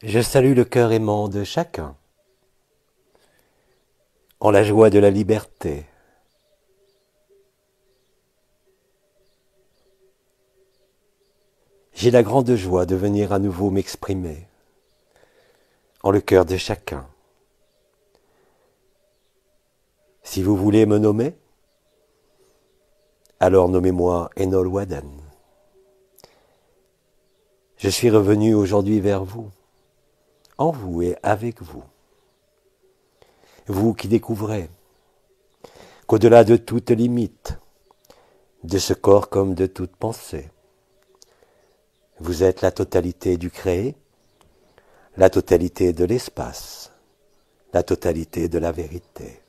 Je salue le cœur aimant de chacun, en la joie de la liberté. J'ai la grande joie de venir à nouveau m'exprimer, en le cœur de chacun. Si vous voulez me nommer, alors nommez-moi Enol Waden. Je suis revenu aujourd'hui vers vous, en vous et avec vous. Vous qui découvrez qu'au-delà de toute limite, de ce corps comme de toute pensée, vous êtes la totalité du créé, la totalité de l'espace, la totalité de la vérité.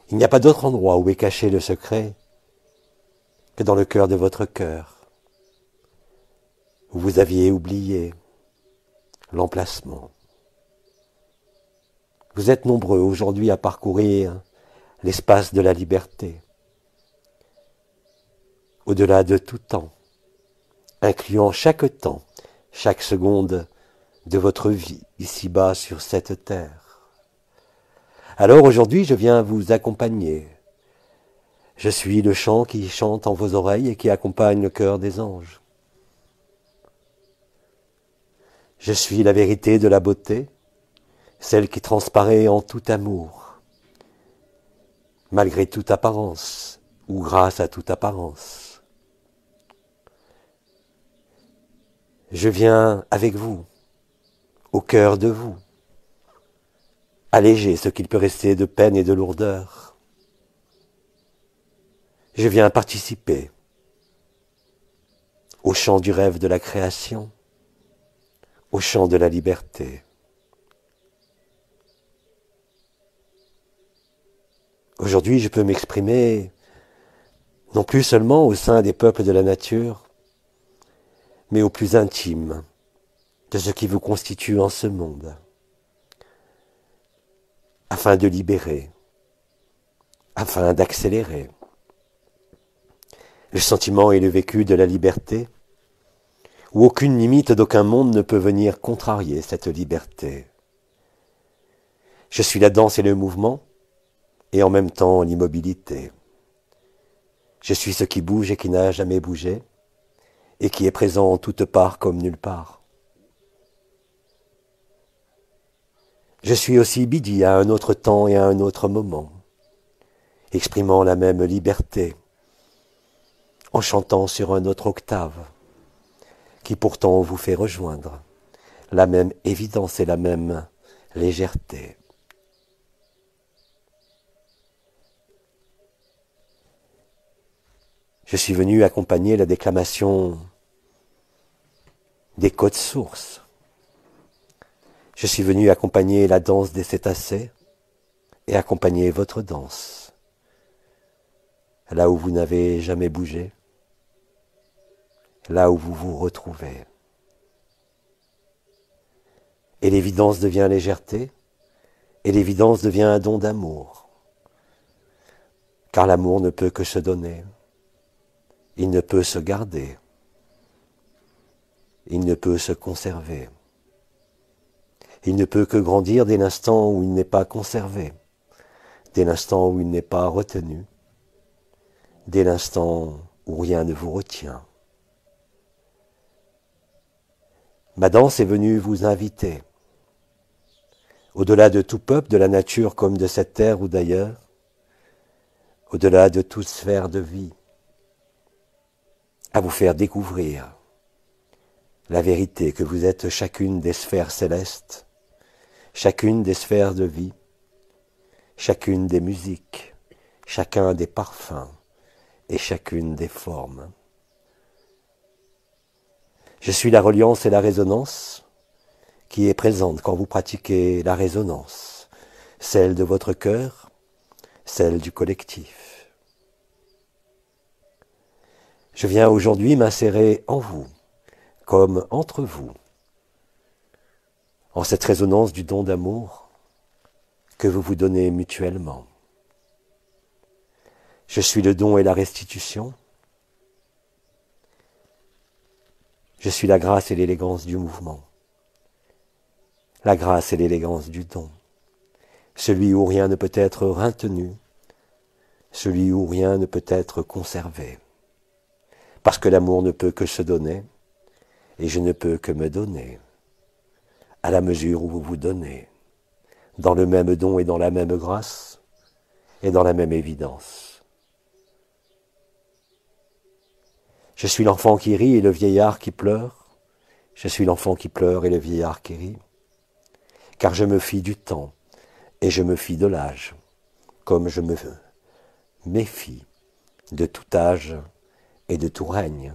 Il n'y a pas d'autre endroit où est caché le secret que dans le cœur de votre cœur, où vous aviez oublié l'emplacement. Vous êtes nombreux aujourd'hui à parcourir l'espace de la liberté, au-delà de tout temps, incluant chaque temps, chaque seconde de votre vie ici-bas sur cette terre. Alors aujourd'hui, je viens vous accompagner. Je suis le chant qui chante en vos oreilles et qui accompagne le cœur des anges. Je suis la vérité de la beauté, celle qui transparaît en tout amour, malgré toute apparence ou grâce à toute apparence. Je viens avec vous, au cœur de vous, alléger ce qu'il peut rester de peine et de lourdeur. Je viens participer au chant du rêve de la création, au chant de la liberté. Aujourd'hui, je peux m'exprimer non plus seulement au sein des peuples de la nature, mais au plus intime de ce qui vous constitue en ce monde, afin de libérer, afin d'accélérer le sentiment et le vécu de la liberté, où aucune limite d'aucun monde ne peut venir contrarier cette liberté. Je suis la danse et le mouvement, et en même temps l'immobilité. Je suis ce qui bouge et qui n'a jamais bougé, et qui est présent en toute part comme nulle part. Je suis aussi Bidi à un autre temps et à un autre moment, exprimant la même liberté, en chantant sur un autre octave, qui pourtant vous fait rejoindre la même évidence et la même légèreté. Je suis venu accompagner la déclamation des codes sources. Je suis venu accompagner la danse des cétacés et accompagner votre danse, là où vous n'avez jamais bougé, là où vous vous retrouvez. Et l'évidence devient légèreté, et l'évidence devient un don d'amour, car l'amour ne peut que se donner, il ne peut se garder, il ne peut se conserver. Il ne peut que grandir dès l'instant où il n'est pas conservé, dès l'instant où il n'est pas retenu, dès l'instant où rien ne vous retient. Ma danse est venue vous inviter, au-delà de tout peuple, de la nature comme de cette terre ou d'ailleurs, au-delà de toute sphère de vie, à vous faire découvrir la vérité que vous êtes chacune des sphères célestes, chacune des sphères de vie, chacune des musiques, chacun des parfums et chacune des formes. Je suis la reliance et la résonance qui est présente quand vous pratiquez la résonance, celle de votre cœur, celle du collectif. Je viens aujourd'hui m'insérer en vous, comme entre vous, en cette résonance du don d'amour que vous vous donnez mutuellement. Je suis le don et la restitution. Je suis la grâce et l'élégance du mouvement. la grâce et l'élégance du don, celui où rien ne peut être retenu, celui où rien ne peut être conservé, parce que l'amour ne peut que se donner, et je ne peux que me donner, à la mesure où vous vous donnez, dans le même don et dans la même grâce, et dans la même évidence. Je suis l'enfant qui rit et le vieillard qui pleure, je suis l'enfant qui pleure et le vieillard qui rit, car je me fie du temps et je me fie de l'âge, comme je me méfie de tout âge et de tout règne,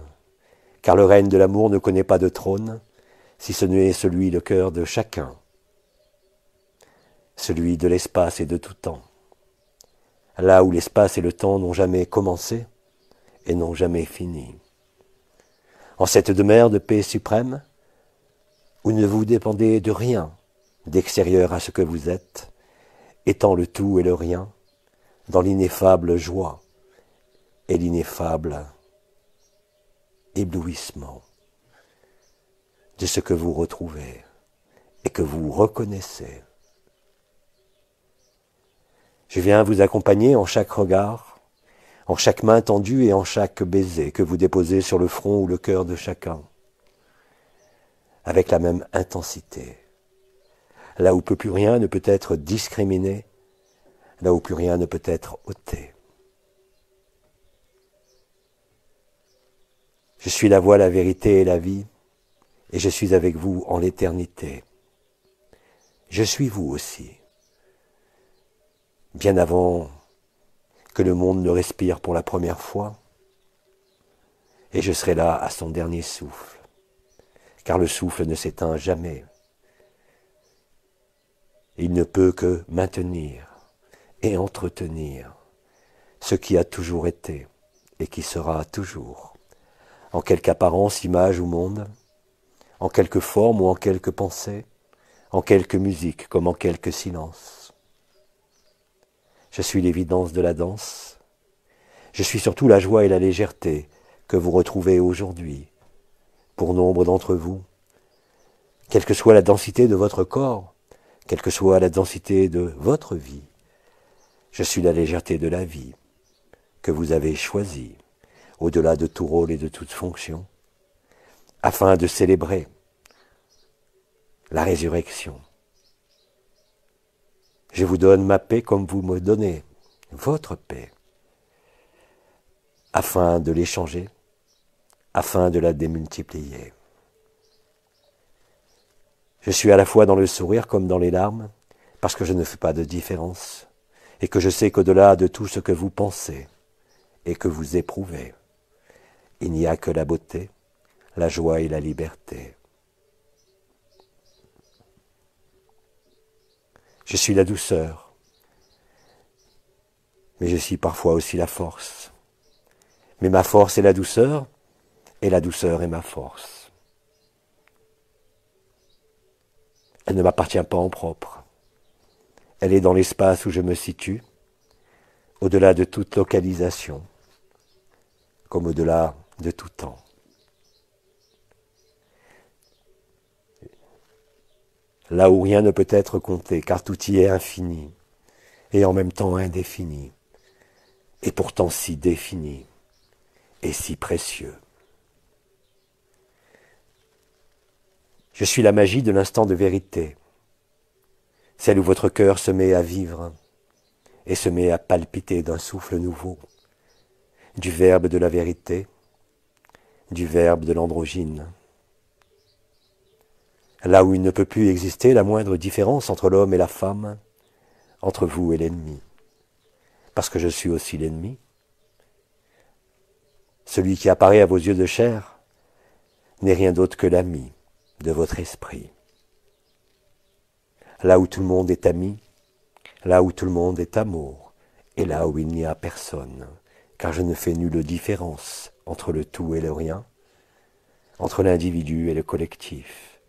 car le règne de l'amour ne connaît pas de trône, si ce n'est celui le cœur de chacun, celui de l'espace et de tout temps, là où l'espace et le temps n'ont jamais commencé et n'ont jamais fini. En cette demeure de paix suprême, où ne vous dépendez de rien d'extérieur à ce que vous êtes, étant le tout et le rien, dans l'ineffable joie et l'ineffable éblouissement de ce que vous retrouvez et que vous reconnaissez. Je viens vous accompagner en chaque regard, en chaque main tendue et en chaque baiser que vous déposez sur le front ou le cœur de chacun, avec la même intensité, là où plus rien ne peut être discriminé, là où plus rien ne peut être ôté. Je suis la voie, la vérité et la vie, et je suis avec vous en l'éternité. Je suis vous aussi, bien avant que le monde ne respire pour la première fois, et je serai là à son dernier souffle, car le souffle ne s'éteint jamais. Il ne peut que maintenir et entretenir ce qui a toujours été et qui sera toujours, en quelque apparence, image ou monde, en quelque forme ou en quelque pensée, en quelque musique comme en quelque silence. Je suis l'évidence de la danse, je suis surtout la joie et la légèreté que vous retrouvez aujourd'hui, pour nombre d'entre vous, quelle que soit la densité de votre corps, quelle que soit la densité de votre vie, je suis la légèreté de la vie que vous avez choisie, au-delà de tout rôle et de toute fonction, afin de célébrer la résurrection. Je vous donne ma paix comme vous me donnez votre paix, afin de l'échanger, afin de la démultiplier. Je suis à la fois dans le sourire comme dans les larmes, parce que je ne fais pas de différence, et que je sais qu'au-delà de tout ce que vous pensez et que vous éprouvez, il n'y a que la beauté, la joie et la liberté. Je suis la douceur, mais je suis parfois aussi la force. Mais ma force est la douceur, et la douceur est ma force. Elle ne m'appartient pas en propre. Elle est dans l'espace où je me situe, au-delà de toute localisation, comme au-delà de tout temps. Là où rien ne peut être compté, car tout y est infini, et en même temps indéfini, et pourtant si défini, et si précieux. Je suis la magie de l'instant de vérité, celle où votre cœur se met à vivre, et se met à palpiter d'un souffle nouveau, du verbe de la vérité, du verbe de l'androgyne. Là où il ne peut plus exister la moindre différence entre l'homme et la femme, entre vous et l'ennemi, parce que je suis aussi l'ennemi. Celui qui apparaît à vos yeux de chair n'est rien d'autre que l'ami de votre esprit. Là où tout le monde est ami, là où tout le monde est amour, et là où il n'y a personne, car je ne fais nulle différence entre le tout et le rien, entre l'individu et le collectif.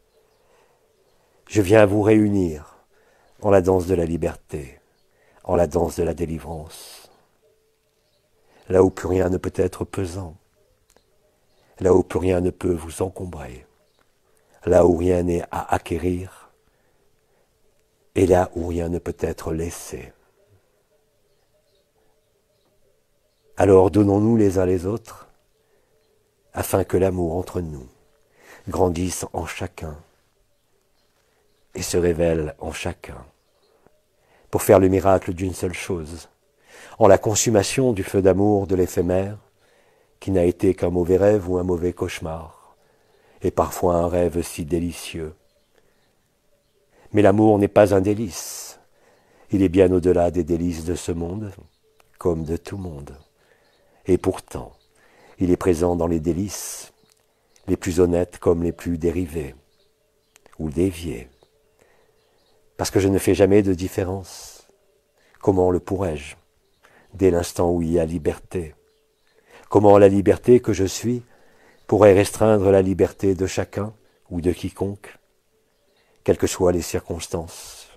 Je viens vous réunir en la danse de la liberté, en la danse de la délivrance. Là où plus rien ne peut être pesant, là où plus rien ne peut vous encombrer, là où rien n'est à acquérir, et là où rien ne peut être laissé. Alors donnons-nous les uns les autres, afin que l'amour entre nous grandisse en chacun et se révèle en chacun, pour faire le miracle d'une seule chose, en la consommation du feu d'amour de l'éphémère, qui n'a été qu'un mauvais rêve ou un mauvais cauchemar, et parfois un rêve si délicieux. Mais l'amour n'est pas un délice, il est bien au-delà des délices de ce monde, comme de tout monde. Et pourtant, il est présent dans les délices, les plus honnêtes comme les plus dérivées, ou déviées. Parce que je ne fais jamais de différence. Comment le pourrais-je, dès l'instant où il y a liberté? Comment la liberté que je suis pourrait restreindre la liberté de chacun ou de quiconque, quelles que soient les circonstances?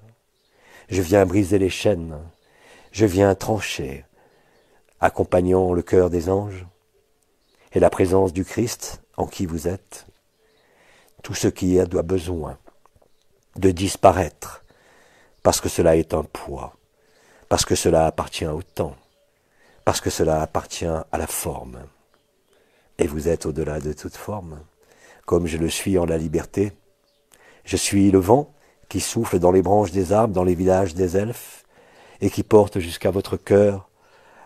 Je viens briser les chaînes, je viens trancher, accompagnant le cœur des anges et la présence du Christ en qui vous êtes, tout ce qui a besoin de disparaître, parce que cela est un poids, parce que cela appartient au temps, parce que cela appartient à la forme. Et vous êtes au-delà de toute forme, comme je le suis en la liberté. Je suis le vent qui souffle dans les branches des arbres, dans les villages des elfes, et qui porte jusqu'à votre cœur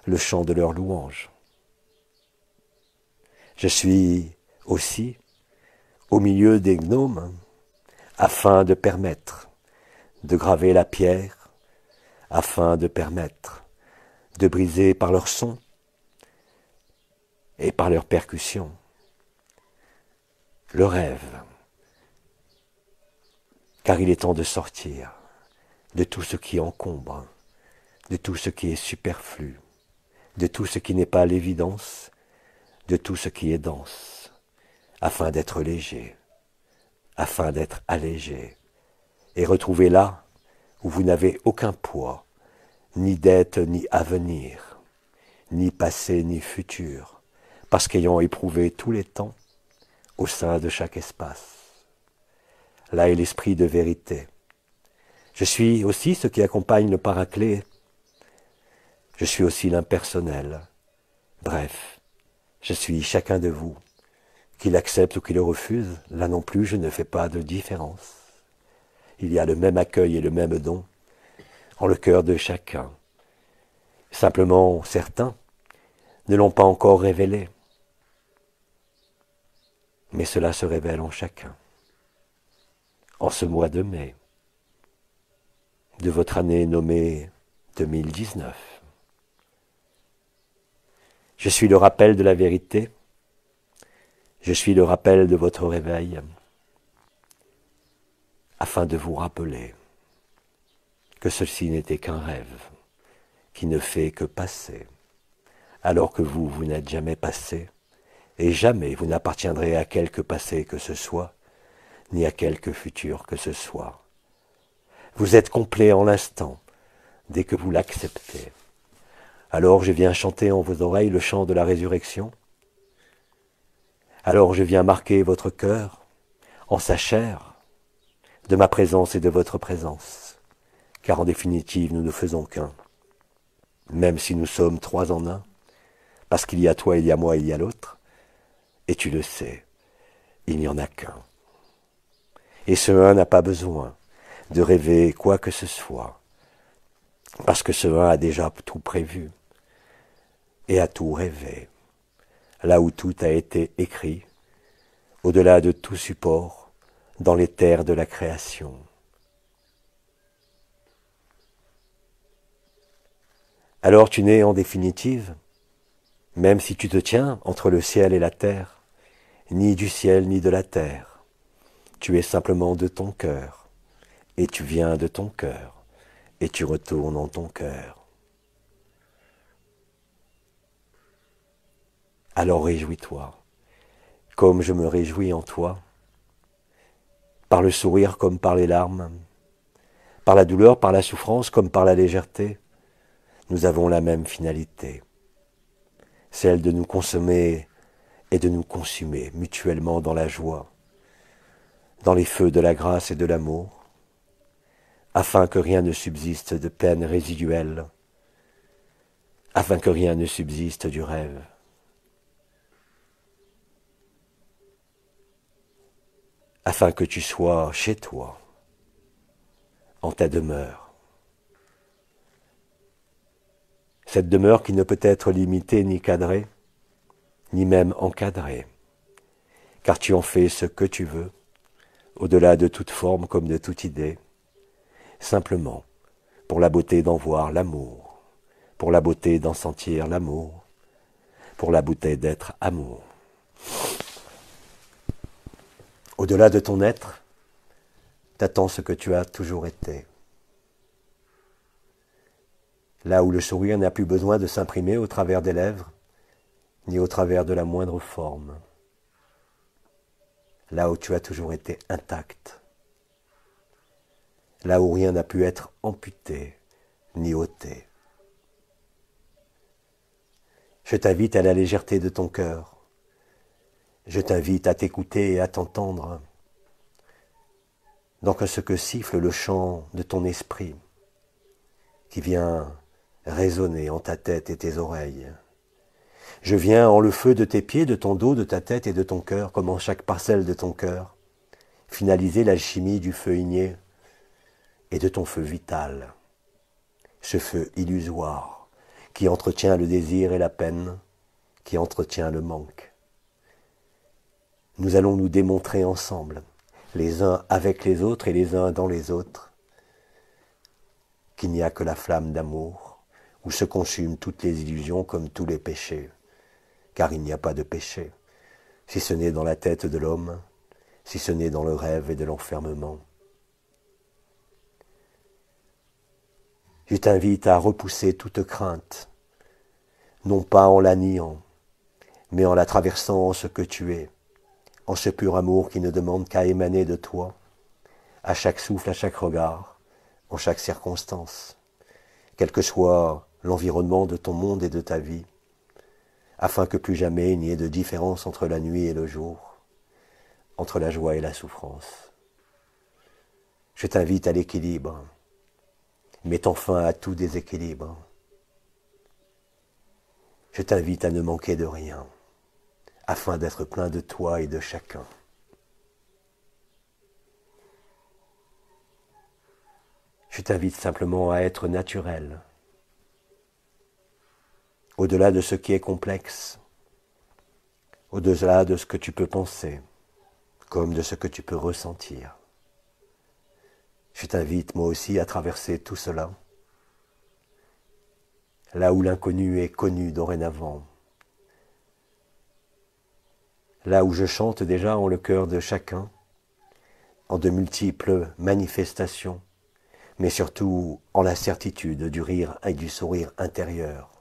le chant de leur louange. Je suis aussi au milieu des gnomes, afin de permettre de graver la pierre, afin de permettre de briser par leur son et par leur percussion le rêve, car il est temps de sortir de tout ce qui encombre, de tout ce qui est superflu, de tout ce qui n'est pas l'évidence, de tout ce qui est dense, afin d'être léger, afin d'être allégé, et retrouver là où vous n'avez aucun poids, ni dette ni avenir, ni passé ni futur, parce qu'ayant éprouvé tous les temps, au sein de chaque espace, là est l'esprit de vérité. Je suis aussi ce qui accompagne le paraclet, je suis aussi l'impersonnel. Bref, je suis chacun de vous, qu'il accepte ou qu'il le refuse, là non plus je ne fais pas de différence. Il y a le même accueil et le même don en le cœur de chacun. Simplement, certains ne l'ont pas encore révélé, mais cela se révèle en chacun. En ce mois de mai, de votre année nommée 2019. Je suis le rappel de la vérité, je suis le rappel de votre réveil, afin de vous rappeler que ceci n'était qu'un rêve, qui ne fait que passer, alors que vous n'êtes jamais passé, et jamais vous n'appartiendrez à quelque passé que ce soit, ni à quelque futur que ce soit. Vous êtes complet en l'instant, dès que vous l'acceptez. Alors je viens chanter en vos oreilles le chant de la résurrection. Alors je viens marquer votre cœur en sa chair, de ma présence et de votre présence, car en définitive nous ne faisons qu'un, même si nous sommes trois en un, parce qu'il y a toi, il y a moi, il y a l'autre, et tu le sais, il n'y en a qu'un. Et ce un n'a pas besoin de rêver quoi que ce soit, parce que ce un a déjà tout prévu et a tout rêvé, là où tout a été écrit, au-delà de tout support, dans les terres de la création. Alors tu n'es en définitive, même si tu te tiens entre le ciel et la terre, ni du ciel ni de la terre, tu es simplement de ton cœur, et tu viens de ton cœur, et tu retournes en ton cœur. Alors réjouis-toi, comme je me réjouis en toi, par le sourire comme par les larmes, par la douleur, par la souffrance comme par la légèreté. Nous avons la même finalité, celle de nous consommer et de nous consumer mutuellement dans la joie, dans les feux de la grâce et de l'amour, afin que rien ne subsiste de peine résiduelle, afin que rien ne subsiste du rêve. Afin que tu sois chez toi, en ta demeure. Cette demeure qui ne peut être limitée ni cadrée, ni même encadrée, car tu en fais ce que tu veux, au-delà de toute forme comme de toute idée, simplement pour la beauté d'en voir l'amour, pour la beauté d'en sentir l'amour, pour la beauté d'être amour. Au-delà de ton être, t'attends ce que tu as toujours été. Là où le sourire n'a plus besoin de s'imprimer au travers des lèvres, ni au travers de la moindre forme. Là où tu as toujours été intact. Là où rien n'a pu être amputé, ni ôté. Je t'invite à la légèreté de ton cœur. Je t'invite à t'écouter et à t'entendre dans ce que siffle le chant de ton esprit qui vient résonner en ta tête et tes oreilles. Je viens en le feu de tes pieds, de ton dos, de ta tête et de ton cœur, comme en chaque parcelle de ton cœur, finaliser l'alchimie du feu igné et de ton feu vital, ce feu illusoire qui entretient le désir et la peine, qui entretient le manque. Nous allons nous démontrer ensemble, les uns avec les autres et les uns dans les autres, qu'il n'y a que la flamme d'amour, où se consument toutes les illusions comme tous les péchés, car il n'y a pas de péché, si ce n'est dans la tête de l'homme, si ce n'est dans le rêve et de l'enfermement. Je t'invite à repousser toute crainte, non pas en la niant, mais en la traversant en ce que tu es, en ce pur amour qui ne demande qu'à émaner de toi, à chaque souffle, à chaque regard, en chaque circonstance, quel que soit l'environnement de ton monde et de ta vie, afin que plus jamais il n'y ait de différence entre la nuit et le jour, entre la joie et la souffrance. Je t'invite à l'équilibre, mettant fin à tout déséquilibre. Je t'invite à ne manquer de rien, afin d'être plein de toi et de chacun. Je t'invite simplement à être naturel, au-delà de ce qui est complexe, au-delà de ce que tu peux penser, comme de ce que tu peux ressentir. Je t'invite moi aussi à traverser tout cela, là où l'inconnu est connu dorénavant, là où je chante déjà en le cœur de chacun, en de multiples manifestations, mais surtout en la certitude du rire et du sourire intérieur,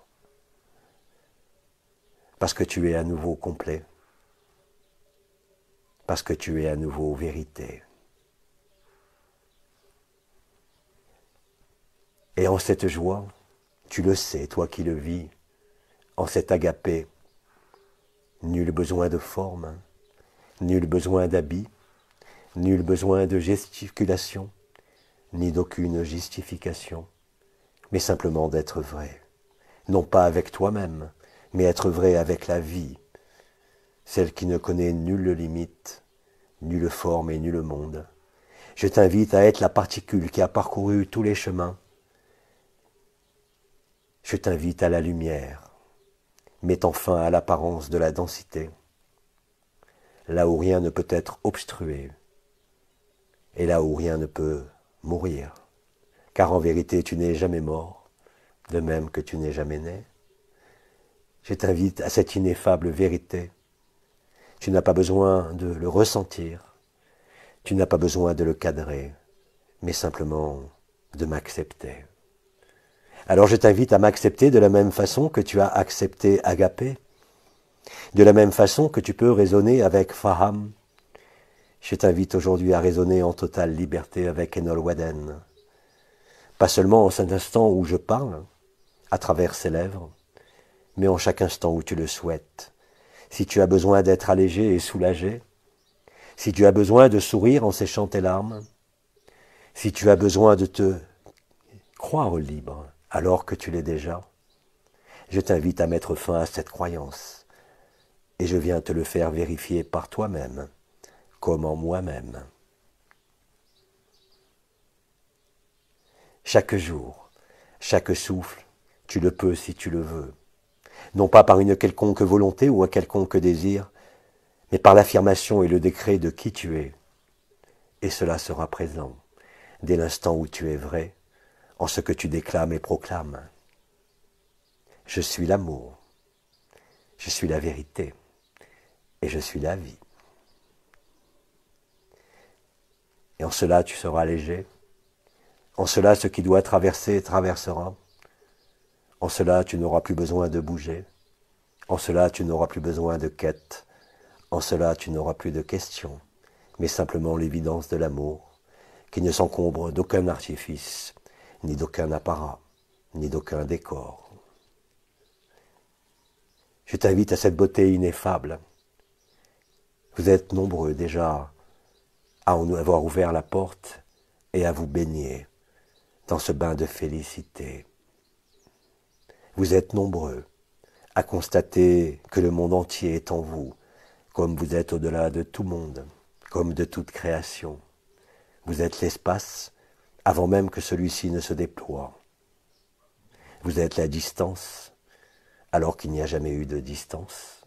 parce que tu es à nouveau complet, parce que tu es à nouveau vérité. Et en cette joie, tu le sais, toi qui le vis, en cet agapé, nul besoin de forme, nul besoin d'habit, nul besoin de gesticulation, ni d'aucune justification, mais simplement d'être vrai, non pas avec toi-même, mais être vrai avec la vie, celle qui ne connaît nulle limite, nulle forme et nul monde. Je t'invite à être la particule qui a parcouru tous les chemins. Je t'invite à la lumière, mettant fin à l'apparence de la densité, là où rien ne peut être obstrué, et là où rien ne peut mourir, car en vérité tu n'es jamais mort, de même que tu n'es jamais né. Je t'invite à cette ineffable vérité. Tu n'as pas besoin de le ressentir, tu n'as pas besoin de le cadrer, mais simplement de m'accepter. Alors je t'invite à m'accepter de la même façon que tu as accepté Agapé, de la même façon que tu peux raisonner avec Faham. Je t'invite aujourd'hui à raisonner en totale liberté avec Enol Waden. Pas seulement en cet instant où je parle, à travers ses lèvres, mais en chaque instant où tu le souhaites. Si tu as besoin d'être allégé et soulagé, si tu as besoin de sourire en séchant tes larmes, Si tu as besoin de te croire libre alors que tu l'es déjà, je t'invite à mettre fin à cette croyance et je viens te le faire vérifier par toi-même, comme en moi-même. Chaque jour, chaque souffle, tu le peux si tu le veux, non pas par une quelconque volonté ou un quelconque désir, mais par l'affirmation et le décret de qui tu es. Et cela sera présent dès l'instant où tu es vrai, en ce que tu déclames et proclames. Je suis l'amour, je suis la vérité, et je suis la vie. Et en cela tu seras léger, en cela ce qui doit traverser traversera, en cela tu n'auras plus besoin de bouger, en cela tu n'auras plus besoin de quête, en cela tu n'auras plus de questions, mais simplement l'évidence de l'amour, qui ne s'encombre d'aucun artifice, ni d'aucun apparat, ni d'aucun décor. Je t'invite à cette beauté ineffable. Vous êtes nombreux déjà à en avoir ouvert la porte et à vous baigner dans ce bain de félicité. Vous êtes nombreux à constater que le monde entier est en vous, comme vous êtes au-delà de tout monde, comme de toute création. Vous êtes l'espace avant même que celui-ci ne se déploie. Vous êtes la distance alors qu'il n'y a jamais eu de distance.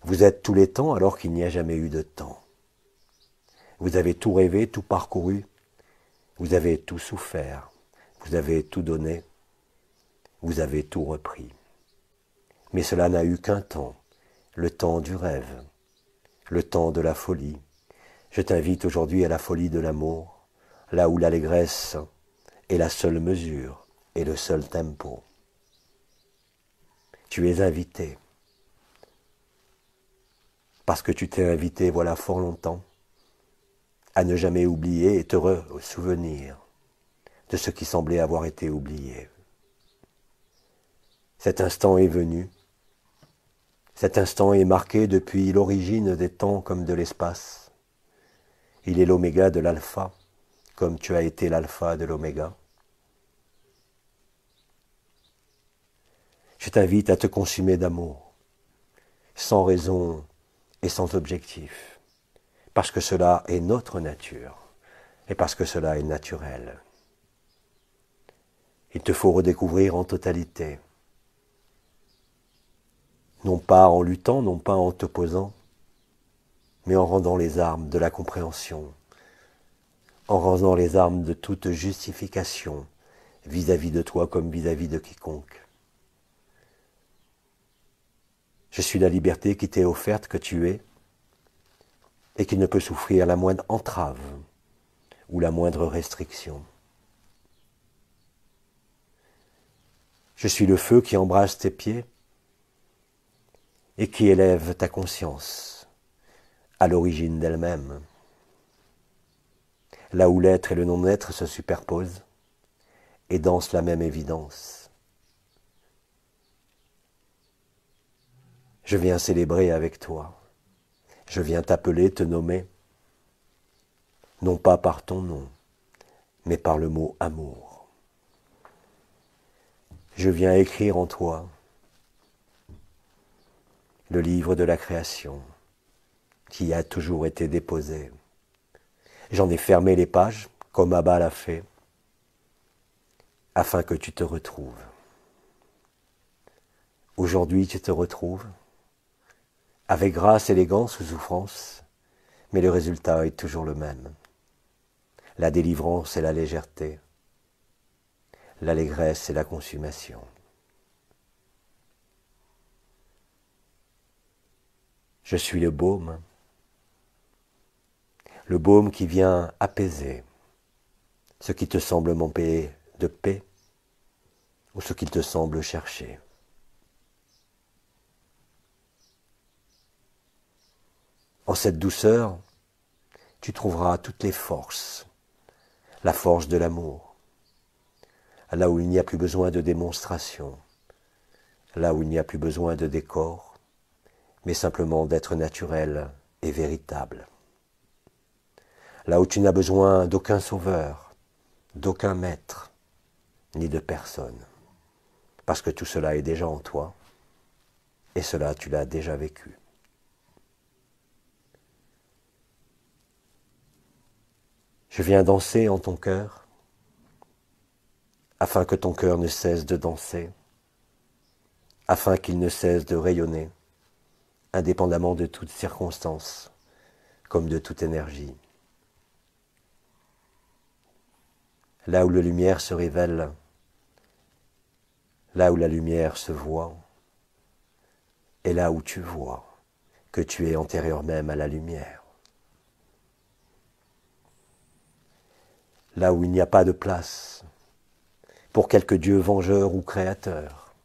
Vous êtes tous les temps alors qu'il n'y a jamais eu de temps. Vous avez tout rêvé, tout parcouru, vous avez tout souffert, vous avez tout donné, vous avez tout repris. Mais cela n'a eu qu'un temps, le temps du rêve, le temps de la folie. Je t'invite aujourd'hui à la folie de l'amour, là où l'allégresse est la seule mesure et le seul tempo. Tu es invité, parce que tu t'es invité voilà fort longtemps, à ne jamais oublier et te souvenir de ce qui semblait avoir été oublié. Cet instant est venu, cet instant est marqué depuis l'origine des temps comme de l'espace. Il est l'oméga de l'alpha, comme tu as été l'alpha de l'oméga. Je t'invite à te consumer d'amour, sans raison et sans objectif, parce que cela est notre nature, et parce que cela est naturel. Il te faut redécouvrir en totalité, non pas en luttant, non pas en t'opposant, mais en rendant les armes de la compréhension, en rendant les armes de toute justification vis-à-vis de toi comme vis-à-vis de quiconque. Je suis la liberté qui t'est offerte, que tu es, et qui ne peut souffrir la moindre entrave ou la moindre restriction. Je suis le feu qui embrasse tes pieds et qui élève ta conscience à l'origine d'elle-même, là où l'être et le non-être se superposent et dansent la même évidence. Je viens célébrer avec toi, je viens t'appeler, te nommer, non pas par ton nom, mais par le mot amour. Je viens écrire en toi le livre de la création qui a toujours été déposé. J'en ai fermé les pages, comme Abba l'a fait, afin que tu te retrouves. Aujourd'hui, tu te retrouves, avec grâce, élégance ou souffrance, mais le résultat est toujours le même. La délivrance et la légèreté, l'allégresse et la consommation. Je suis le baume qui vient apaiser ce qui te semble manquer de paix ou ce qu'il te semble chercher. En cette douceur, tu trouveras toutes les forces, la force de l'amour, là où il n'y a plus besoin de démonstration, là où il n'y a plus besoin de décor, mais simplement d'être naturel et véritable. Là où tu n'as besoin d'aucun sauveur, d'aucun maître, ni de personne, parce que tout cela est déjà en toi, et cela tu l'as déjà vécu. Je viens danser en ton cœur, afin que ton cœur ne cesse de danser, afin qu'il ne cesse de rayonner, indépendamment de toute circonstance, comme de toute énergie. Là où la lumière se révèle, là où la lumière se voit, et là où tu vois que tu es antérieur même à la lumière. Là où il n'y a pas de place pour quelque Dieu vengeur ou créateur.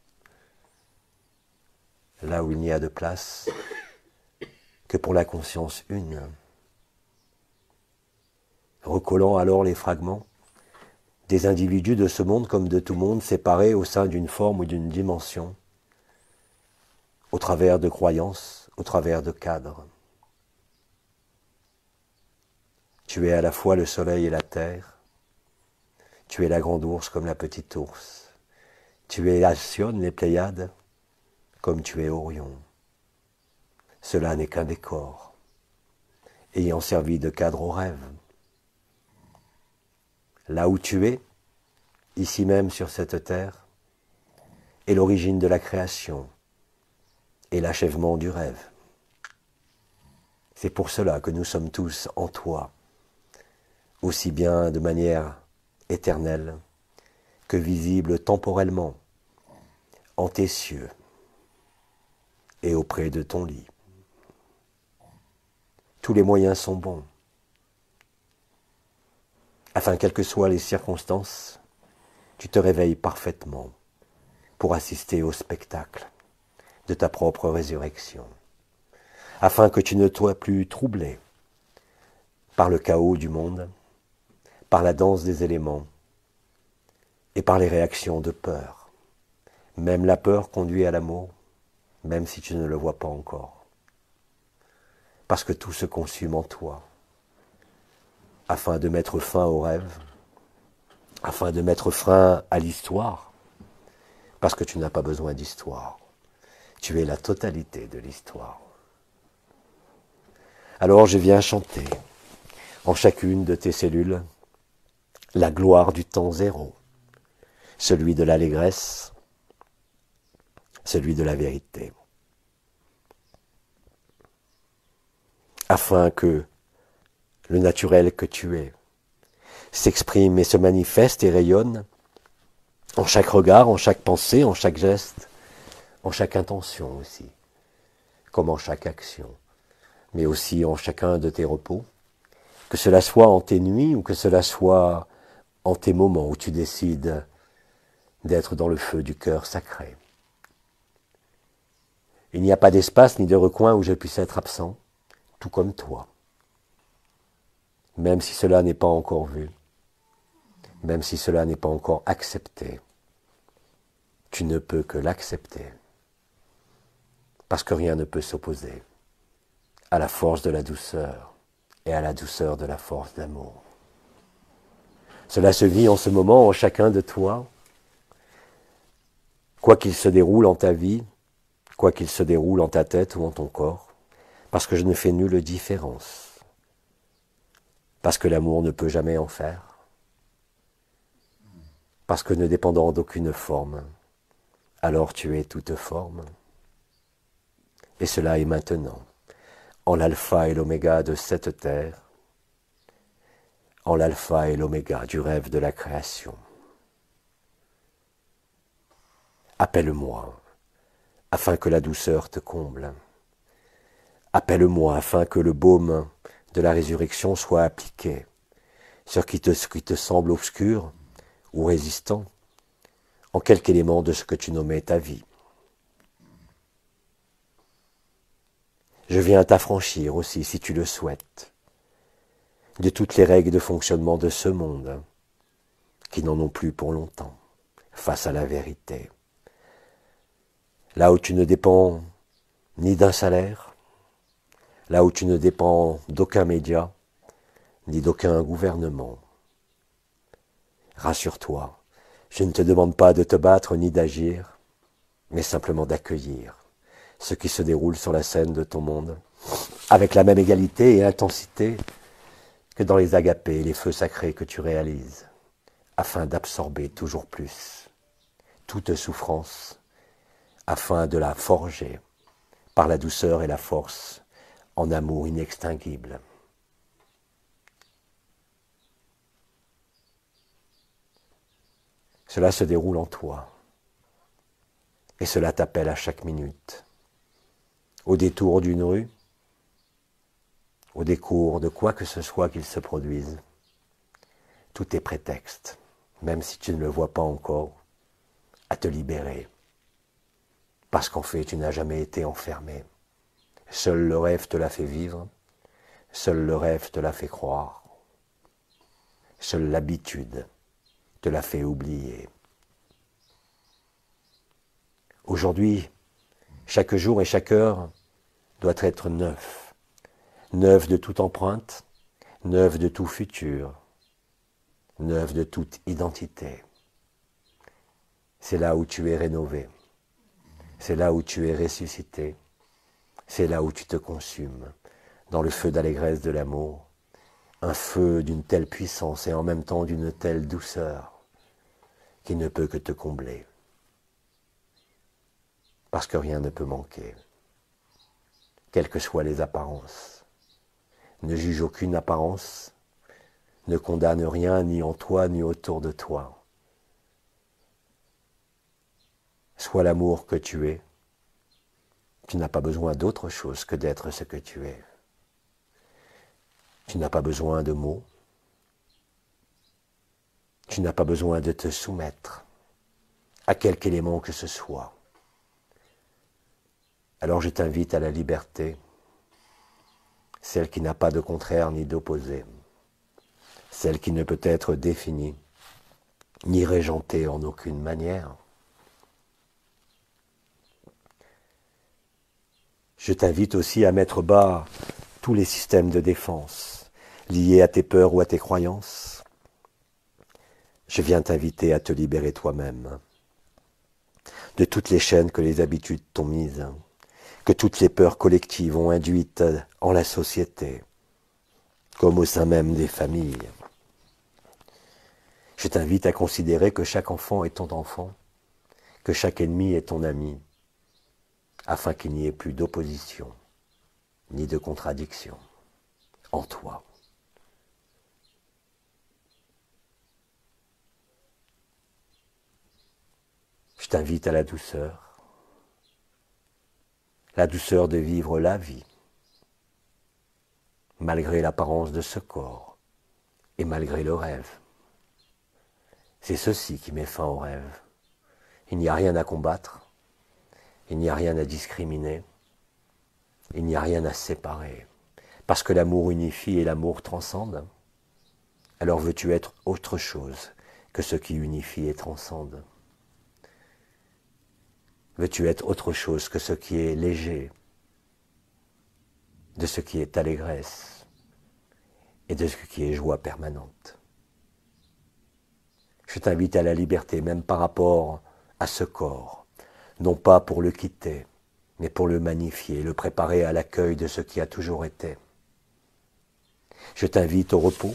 Là où il n'y a de place que pour la conscience une. Recollant alors les fragments des individus de ce monde comme de tout monde séparés au sein d'une forme ou d'une dimension, au travers de croyances, au travers de cadres. Tu es à la fois le soleil et la terre, tu es la grande ours comme la petite ours, tu es Alcyone, les Pléiades, comme tu es Orion. Cela n'est qu'un décor, ayant servi de cadre au rêve. Là où tu es, ici même sur cette terre, est l'origine de la création et l'achèvement du rêve. C'est pour cela que nous sommes tous en toi, aussi bien de manière éternelle que visible temporellement, en tes cieux et auprès de ton lit. Tous les moyens sont bons, afin, quelles que soient les circonstances, tu te réveilles parfaitement pour assister au spectacle de ta propre résurrection, afin que tu ne sois plus troublé par le chaos du monde, par la danse des éléments et par les réactions de peur. Même la peur conduit à l'amour, même si tu ne le vois pas encore. Parce que tout se consume en toi, afin de mettre fin au rêve, afin de mettre fin à l'histoire, parce que tu n'as pas besoin d'histoire. Tu es la totalité de l'histoire. Alors je viens chanter, en chacune de tes cellules, la gloire du temps zéro, celui de l'allégresse, celui de la vérité. Afin que le naturel que tu es s'exprime et se manifeste et rayonne en chaque regard, en chaque pensée, en chaque geste, en chaque intention aussi, comme en chaque action, mais aussi en chacun de tes repos, que cela soit en tes nuits ou que cela soit en tes moments où tu décides d'être dans le feu du cœur sacré. Il n'y a pas d'espace ni de recoin où je puisse être absent, tout comme toi. Même si cela n'est pas encore vu, même si cela n'est pas encore accepté, tu ne peux que l'accepter. Parce que rien ne peut s'opposer à la force de la douceur et à la douceur de la force d'amour. Cela se vit en ce moment en chacun de toi, quoi qu'il se déroule en ta vie, quoi qu'il se déroule en ta tête ou en ton corps, parce que je ne fais nulle différence, parce que l'amour ne peut jamais en faire, parce que ne dépendant d'aucune forme, alors tu es toute forme. Et cela est maintenant, en l'alpha et l'oméga de cette terre, en l'alpha et l'oméga du rêve de la création. Appelle-moi, afin que la douceur te comble. Appelle-moi, afin que le baume de la résurrection soit appliqué sur ce qui te semble obscur ou résistant, en quelque élément de ce que tu nommais ta vie. Je viens t'affranchir aussi, si tu le souhaites, de toutes les règles de fonctionnement de ce monde, qui n'en ont plus pour longtemps, face à la vérité. Là où tu ne dépends ni d'un salaire, là où tu ne dépends d'aucun média, ni d'aucun gouvernement, Rassure-toi, je ne te demande pas de te battre ni d'agir, mais simplement d'accueillir ce qui se déroule sur la scène de ton monde, avec la même égalité et intensité que dans les agapés, les feux sacrés que tu réalises, afin d'absorber toujours plus toute souffrance, afin de la forger par la douceur et la force en amour inextinguible. Cela se déroule en toi, et cela t'appelle à chaque minute, au détour d'une rue, au décours de quoi que ce soit qu'il se produise. Tout est prétexte, même si tu ne le vois pas encore, à te libérer. Parce qu'en fait, tu n'as jamais été enfermé. Seul le rêve te l'a fait vivre, seul le rêve te l'a fait croire, seule l'habitude te l'a fait oublier. Aujourd'hui, chaque jour et chaque heure doit être neuf. Neuf de toute empreinte, neuf de tout futur, neuf de toute identité. C'est là où tu es rénové, c'est là où tu es ressuscité, c'est là où tu te consumes, dans le feu d'allégresse de l'amour, un feu d'une telle puissance et en même temps d'une telle douceur qui ne peut que te combler. Parce que rien ne peut manquer, quelles que soient les apparences. Ne juge aucune apparence, ne condamne rien ni en toi ni autour de toi. Sois l'amour que tu es. Tu n'as pas besoin d'autre chose que d'être ce que tu es. Tu n'as pas besoin de mots. Tu n'as pas besoin de te soumettre à quelque élément que ce soit. Alors je t'invite à la liberté, celle qui n'a pas de contraire ni d'opposé, celle qui ne peut être définie ni régentée en aucune manière. Je t'invite aussi à mettre bas tous les systèmes de défense liés à tes peurs ou à tes croyances. Je viens t'inviter à te libérer toi-même de toutes les chaînes que les habitudes t'ont mises, que toutes les peurs collectives ont induites en la société, comme au sein même des familles. Je t'invite à considérer que chaque enfant est ton enfant, que chaque ennemi est ton ami, afin qu'il n'y ait plus d'opposition, ni de contradiction en toi. Je t'invite à la douceur de vivre la vie, malgré l'apparence de ce corps et malgré le rêve. C'est ceci qui met fin au rêve. Il n'y a rien à combattre, il n'y a rien à discriminer, il n'y a rien à séparer. Parce que l'amour unifie et l'amour transcende, alors veux-tu être autre chose que ce qui unifie et transcende? Veux-tu être autre chose que ce qui est léger, de ce qui est allégresse et de ce qui est joie permanente? Je t'invite à la liberté, même par rapport à ce corps, non pas pour le quitter, mais pour le magnifier, le préparer à l'accueil de ce qui a toujours été. Je t'invite au repos,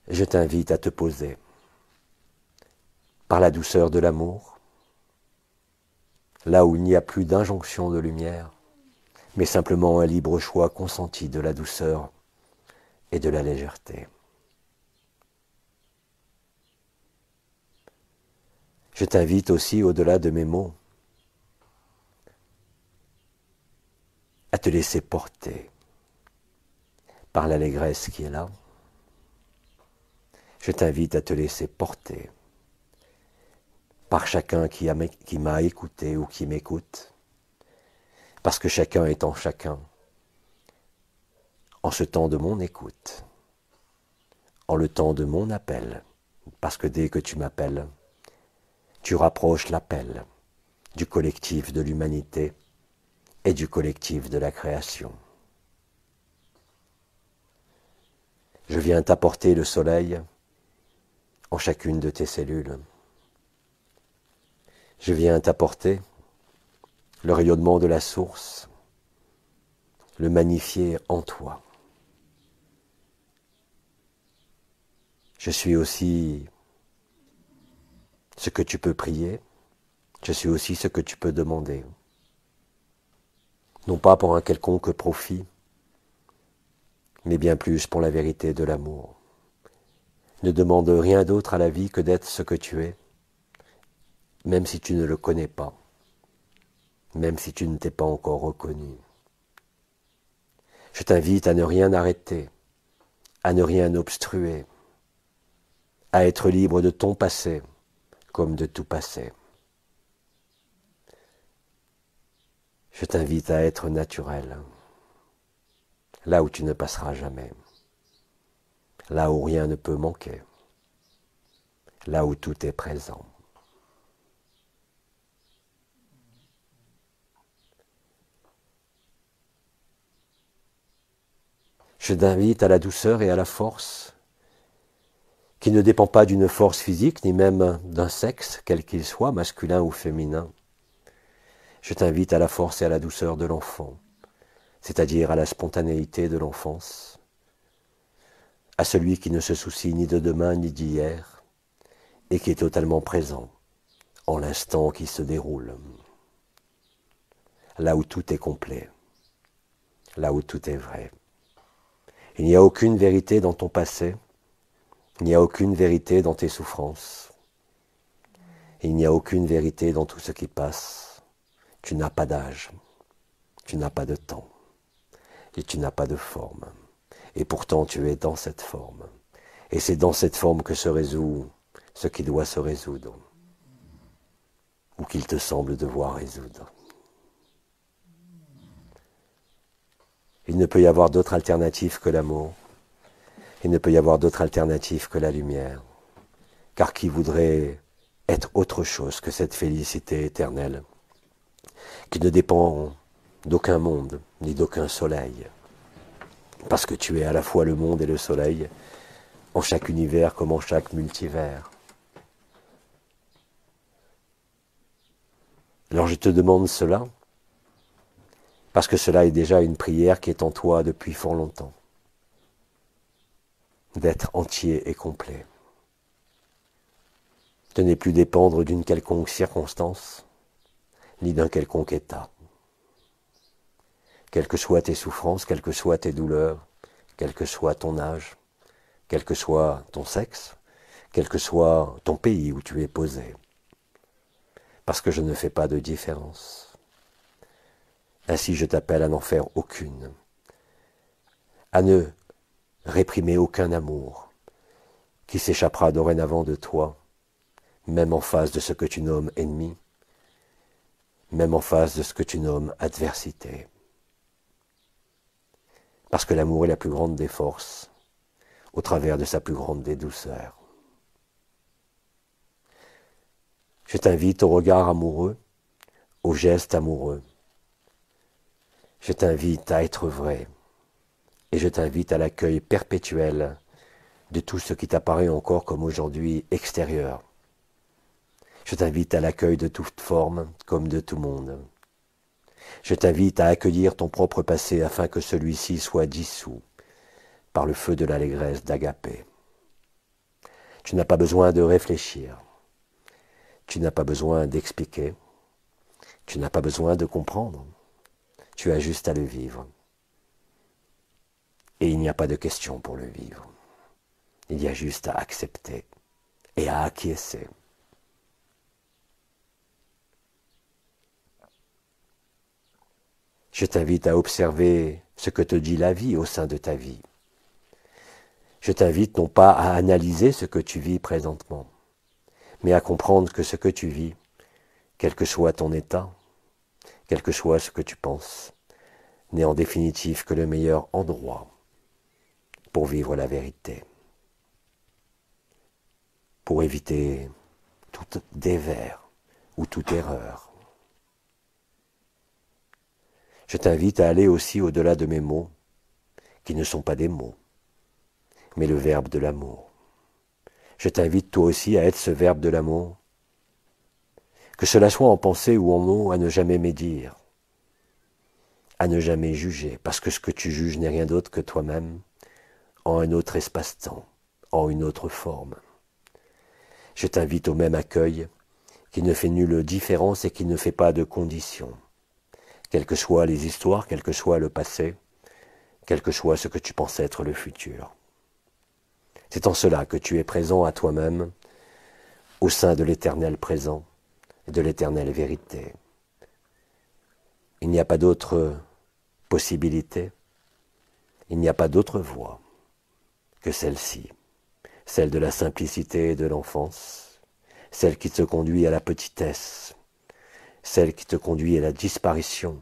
je t'invite à te poser par la douceur de l'amour, là où il n'y a plus d'injonction de lumière, mais simplement un libre choix consenti de la douceur et de la légèreté. Je t'invite aussi, au-delà de mes mots, à te laisser porter par l'allégresse qui est là. Je t'invite à te laisser porter par chacun qui m'a écouté ou qui m'écoute, parce que chacun est en chacun, en ce temps de mon écoute, en le temps de mon appel, parce que dès que tu m'appelles, tu rapproches l'appel du collectif de l'humanité et du collectif de la création. Je viens t'apporter le soleil en chacune de tes cellules. Je viens t'apporter le rayonnement de la source, le magnifier en toi. Je suis aussi ce que tu peux prier, je suis aussi ce que tu peux demander. Non pas pour un quelconque profit, mais bien plus pour la vérité de l'amour. Ne demande rien d'autre à la vie que d'être ce que tu es, même si tu ne le connais pas, même si tu ne t'es pas encore reconnu. Je t'invite à ne rien arrêter, à ne rien obstruer, à être libre de ton passé comme de tout passé. Je t'invite à être naturel, là où tu ne passeras jamais, là où rien ne peut manquer, là où tout est présent. Je t'invite à la douceur et à la force, qui ne dépend pas d'une force physique, ni même d'un sexe, quel qu'il soit, masculin ou féminin. Je t'invite à la force et à la douceur de l'enfant, c'est-à-dire à la spontanéité de l'enfance, à celui qui ne se soucie ni de demain ni d'hier, et qui est totalement présent en l'instant qui se déroule, là où tout est complet, là où tout est vrai. Il n'y a aucune vérité dans ton passé, il n'y a aucune vérité dans tes souffrances, il n'y a aucune vérité dans tout ce qui passe. Tu n'as pas d'âge, tu n'as pas de temps, et tu n'as pas de forme. Et pourtant tu es dans cette forme. Et c'est dans cette forme que se résout ce qui doit se résoudre, ou qu'il te semble devoir résoudre. Il ne peut y avoir d'autre alternative que l'amour. Il ne peut y avoir d'autre alternative que la lumière. Car qui voudrait être autre chose que cette félicité éternelle, qui ne dépend d'aucun monde, ni d'aucun soleil, parce que tu es à la fois le monde et le soleil, en chaque univers comme en chaque multivers. Alors je te demande cela, parce que cela est déjà une prière qui est en toi depuis fort longtemps, d'être entier et complet, de ne plus dépendre d'une quelconque circonstance, ni d'un quelconque état. Quelles que soient tes souffrances, quelles que soient tes douleurs, quel que soit ton âge, quel que soit ton sexe, quel que soit ton pays où tu es posé, parce que je ne fais pas de différence. Ainsi je t'appelle à n'en faire aucune, à ne réprimer aucun amour qui s'échappera dorénavant de toi, même en face de ce que tu nommes ennemi, même en face de ce que tu nommes adversité. Parce que l'amour est la plus grande des forces, au travers de sa plus grande des douceurs. Je t'invite au regard amoureux, au geste amoureux. Je t'invite à être vrai, et je t'invite à l'accueil perpétuel de tout ce qui t'apparaît encore comme aujourd'hui extérieur. Je t'invite à l'accueil de toute forme comme de tout monde. Je t'invite à accueillir ton propre passé afin que celui-ci soit dissous par le feu de l'allégresse d'Agapé. Tu n'as pas besoin de réfléchir, tu n'as pas besoin d'expliquer, tu n'as pas besoin de comprendre, tu as juste à le vivre. Et il n'y a pas de question pour le vivre, il y a juste à accepter et à acquiescer. Je t'invite à observer ce que te dit la vie au sein de ta vie. Je t'invite non pas à analyser ce que tu vis présentement, mais à comprendre que ce que tu vis, quel que soit ton état, quel que soit ce que tu penses, n'est en définitive que le meilleur endroit pour vivre la vérité, pour éviter tout dévers ou toute erreur. Je t'invite à aller aussi au-delà de mes mots, qui ne sont pas des mots, mais le verbe de l'amour. Je t'invite toi aussi à être ce verbe de l'amour, que cela soit en pensée ou en mots, à ne jamais médire, à ne jamais juger, parce que ce que tu juges n'est rien d'autre que toi-même, en un autre espace-temps, en une autre forme. Je t'invite au même accueil, qui ne fait nulle différence et qui ne fait pas de conditions. Quelles que soient les histoires, quel que soit le passé, quel que soit ce que tu penses être le futur. C'est en cela que tu es présent à toi-même, au sein de l'éternel présent et de l'éternelle vérité. Il n'y a pas d'autre possibilité, il n'y a pas d'autre voie que celle-ci, celle de la simplicité et de l'enfance, celle qui te conduit à la petitesse, celle qui te conduit à la disparition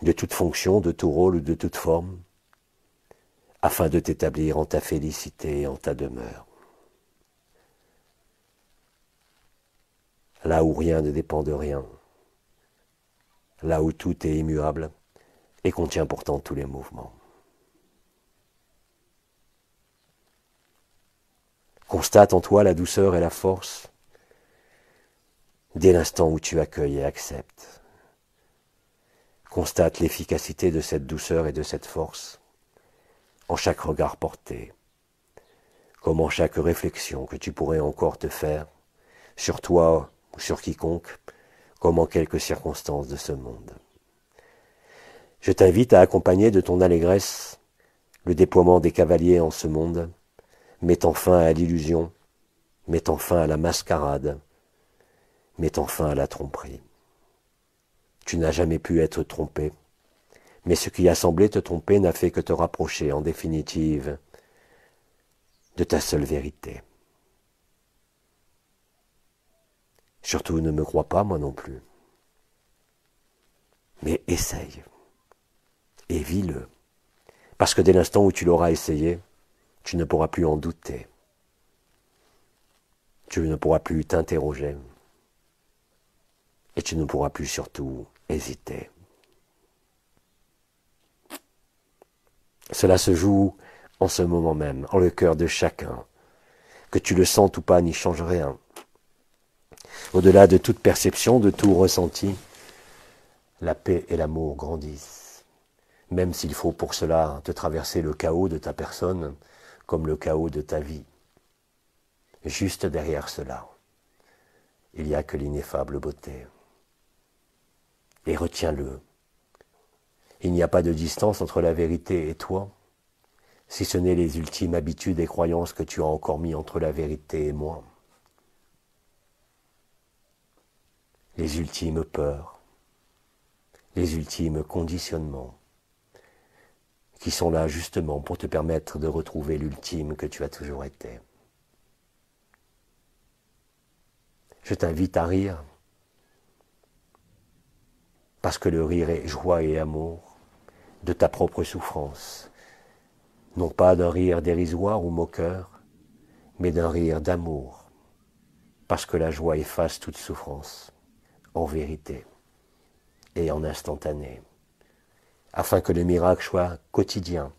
de toute fonction, de tout rôle ou de toute forme, afin de t'établir en ta félicité et en ta demeure. Là où rien ne dépend de rien, là où tout est immuable et contient pourtant tous les mouvements. Constate en toi la douceur et la force dès l'instant où tu accueilles et acceptes. Constate l'efficacité de cette douceur et de cette force en chaque regard porté, comme en chaque réflexion que tu pourrais encore te faire sur toi ou sur quiconque, comme en quelques circonstances de ce monde. Je t'invite à accompagner de ton allégresse le déploiement des cavaliers en ce monde, mettant fin à l'illusion, mettant fin à la mascarade, mettant fin à la tromperie. Tu n'as jamais pu être trompé, mais ce qui a semblé te tromper n'a fait que te rapprocher, en définitive, de ta seule vérité. Surtout, ne me crois pas, moi non plus. Mais essaye, et vis-le, parce que dès l'instant où tu l'auras essayé, tu ne pourras plus en douter. Tu ne pourras plus t'interroger, et tu ne pourras plus surtout hésiter. Cela se joue en ce moment même, en le cœur de chacun. Que tu le sentes ou pas n'y change rien. Au-delà de toute perception, de tout ressenti, la paix et l'amour grandissent. Même s'il faut pour cela te traverser le chaos de ta personne, comme le chaos de ta vie. Juste derrière cela, il n'y a que l'ineffable beauté. Et retiens-le. Il n'y a pas de distance entre la vérité et toi, si ce n'est les ultimes habitudes et croyances que tu as encore mis entre la vérité et moi. Les ultimes peurs, les ultimes conditionnements, qui sont là justement pour te permettre de retrouver l'ultime que tu as toujours été. Je t'invite à rire, parce que le rire est joie et amour de ta propre souffrance, non pas d'un rire dérisoire ou moqueur, mais d'un rire d'amour, parce que la joie efface toute souffrance, en vérité et en instantané, afin que le miracle soit quotidien,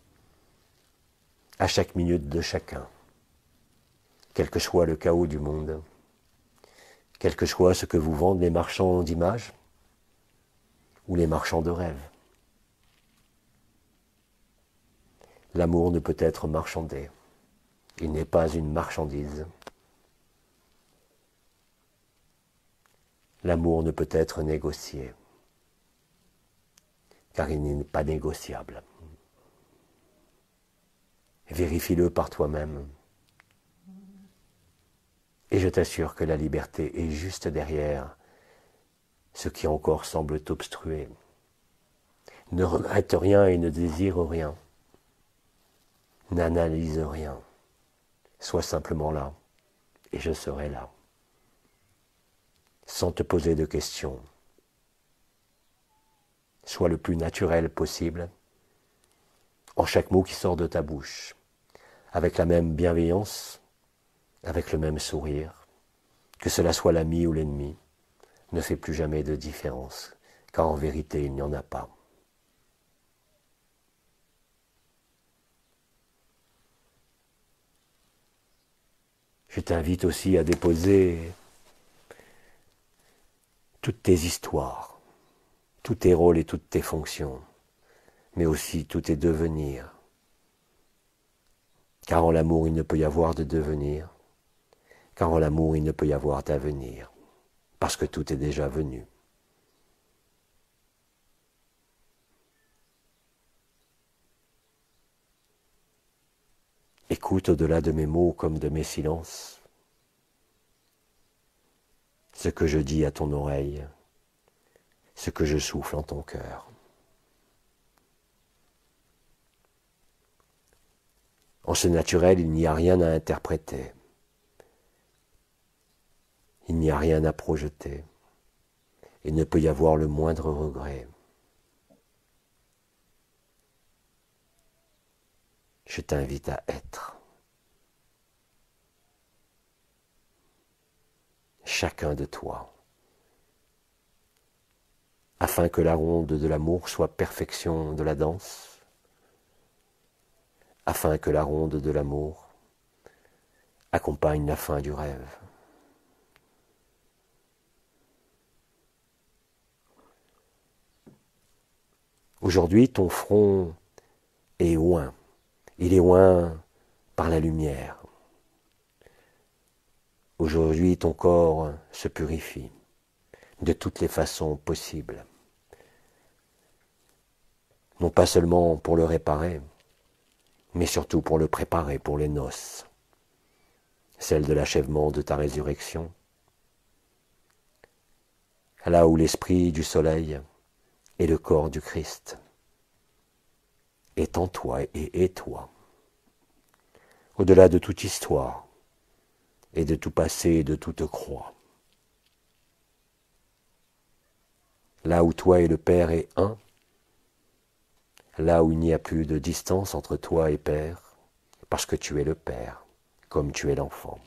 à chaque minute de chacun, quel que soit le chaos du monde, quel que soit ce que vous vendent les marchands d'images ou les marchands de rêves. L'amour ne peut être marchandé. Il n'est pas une marchandise. L'amour ne peut être négocié, car il n'est pas négociable. Vérifie-le par toi-même. Et je t'assure que la liberté est juste derrière ce qui encore semble t'obstruer. Ne regrette rien et ne désire rien. N'analyse rien. Sois simplement là, et je serai là. Sans te poser de questions. Sois le plus naturel possible, en chaque mot qui sort de ta bouche, avec la même bienveillance, avec le même sourire, que cela soit l'ami ou l'ennemi, ne fait plus jamais de différence, car en vérité il n'y en a pas. Je t'invite aussi à déposer toutes tes histoires, tous tes rôles et toutes tes fonctions, mais aussi tous tes devenirs. Car en l'amour, il ne peut y avoir de devenir, car en l'amour, il ne peut y avoir d'avenir, parce que tout est déjà venu. Écoute au-delà de mes mots comme de mes silences ce que je dis à ton oreille, ce que je souffle en ton cœur. En ce naturel, il n'y a rien à interpréter. Il n'y a rien à projeter. Il ne peut y avoir le moindre regret. Je t'invite à être. Chacun de toi. Afin que la ronde de l'amour soit perfection de la danse. Afin que la ronde de l'amour accompagne la fin du rêve. Aujourd'hui, ton front est oint. Il est oint par la lumière. Aujourd'hui, ton corps se purifie de toutes les façons possibles. Non pas seulement pour le réparer, mais surtout pour le préparer pour les noces, celles de l'achèvement de ta résurrection, là où l'esprit du soleil et le corps du Christ est en toi et est toi, au-delà de toute histoire et de tout passé et de toute croix. Là où toi et le Père est un, là où il n'y a plus de distance entre toi et Père, parce que tu es le Père, comme tu es l'enfant.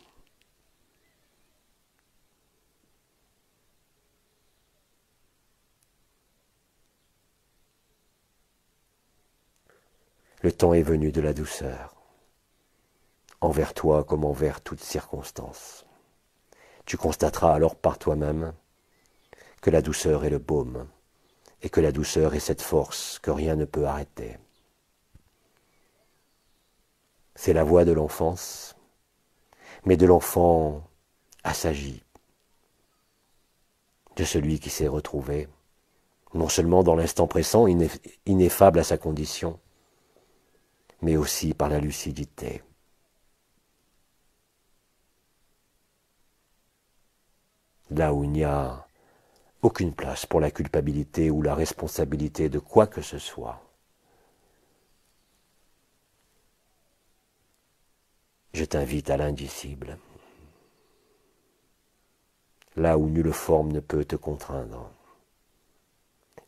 Le temps est venu de la douceur, envers toi comme envers toute circonstance. Tu constateras alors par toi-même que la douceur est le baume, et que la douceur est cette force que rien ne peut arrêter. C'est la voix de l'enfance, mais de l'enfant assagi, de celui qui s'est retrouvé, non seulement dans l'instant présent, ineffable à sa condition, mais aussi par la lucidité. Là où il n'y a aucune place pour la culpabilité ou la responsabilité de quoi que ce soit. Je t'invite à l'indicible. Là où nulle forme ne peut te contraindre.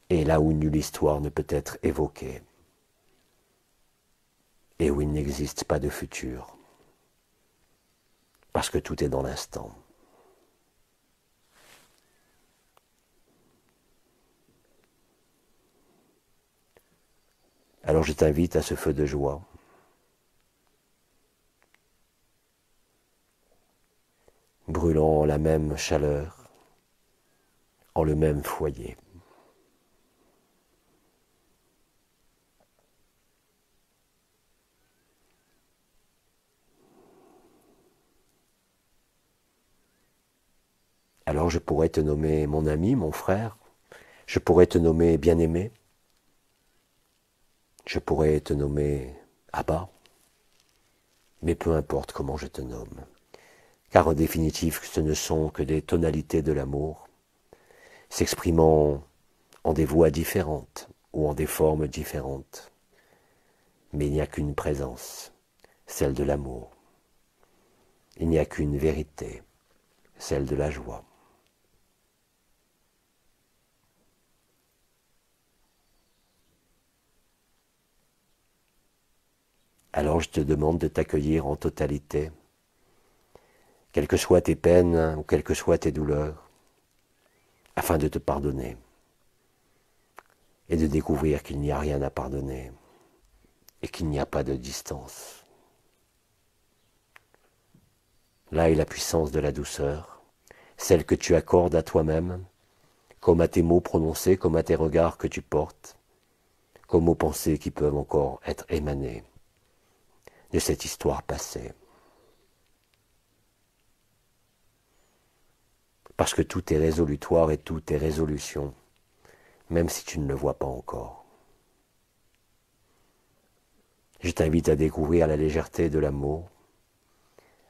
Et là où nulle histoire ne peut être évoquée. Et où il n'existe pas de futur. Parce que tout est dans l'instant. Alors je t'invite à ce feu de joie. Brûlant la même chaleur, en le même foyer. Alors je pourrais te nommer mon ami, mon frère, je pourrais te nommer bien-aimé, je pourrais te nommer Abba, mais peu importe comment je te nomme, car en définitive ce ne sont que des tonalités de l'amour, s'exprimant en des voix différentes ou en des formes différentes, mais il n'y a qu'une présence, celle de l'amour, il n'y a qu'une vérité, celle de la joie. Alors je te demande de t'accueillir en totalité, quelles que soient tes peines ou quelles que soient tes douleurs, afin de te pardonner et de découvrir qu'il n'y a rien à pardonner et qu'il n'y a pas de distance. Là est la puissance de la douceur, celle que tu accordes à toi-même, comme à tes mots prononcés, comme à tes regards que tu portes, comme aux pensées qui peuvent encore être émanées de cette histoire passée. Parce que tout est résolutoire et tout est résolution, même si tu ne le vois pas encore. Je t'invite à découvrir la légèreté de l'amour,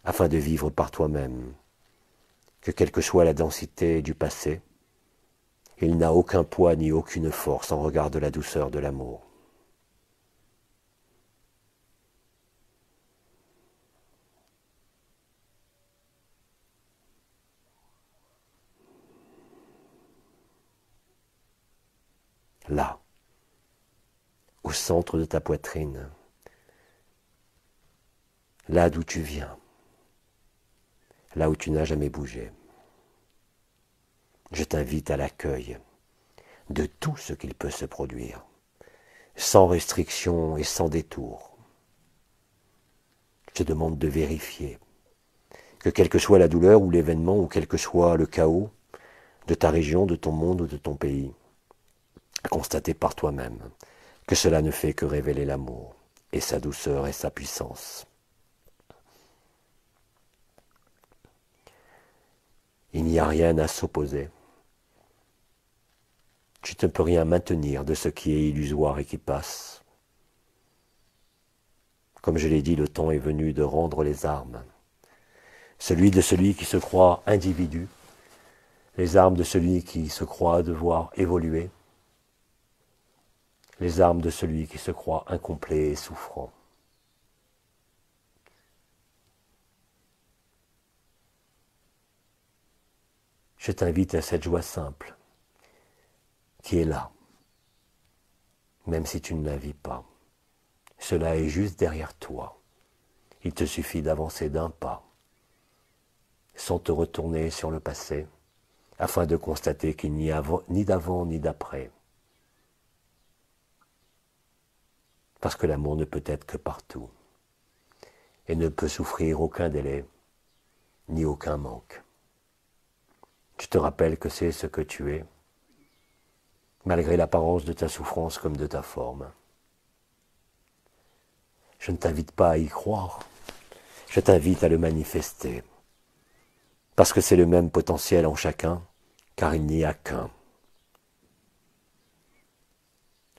afin de vivre par toi-même, que quelle que soit la densité du passé, il n'a aucun poids ni aucune force en regard de la douceur de l'amour. Là, au centre de ta poitrine, là d'où tu viens, là où tu n'as jamais bougé. Je t'invite à l'accueil de tout ce qu'il peut se produire, sans restriction et sans détour. Je te demande de vérifier que quelle que soit la douleur ou l'événement ou quel que soit le chaos de ta région, de ton monde ou de ton pays, à constater par toi-même que cela ne fait que révéler l'amour et sa douceur et sa puissance. Il n'y a rien à s'opposer. Tu ne peux rien maintenir de ce qui est illusoire et qui passe. Comme je l'ai dit, le temps est venu de rendre les armes. Celui de celui qui se croit individu, les armes de celui qui se croit devoir évoluer, les armes de celui qui se croit incomplet et souffrant. Je t'invite à cette joie simple qui est là, même si tu ne la vis pas. Cela est juste derrière toi. Il te suffit d'avancer d'un pas, sans te retourner sur le passé, afin de constater qu'il n'y a ni d'avant ni d'après. Parce que l'amour ne peut être que partout, et ne peut souffrir aucun délai, ni aucun manque. Tu te rappelles que c'est ce que tu es, malgré l'apparence de ta souffrance comme de ta forme. Je ne t'invite pas à y croire, je t'invite à le manifester, parce que c'est le même potentiel en chacun, car il n'y a qu'un.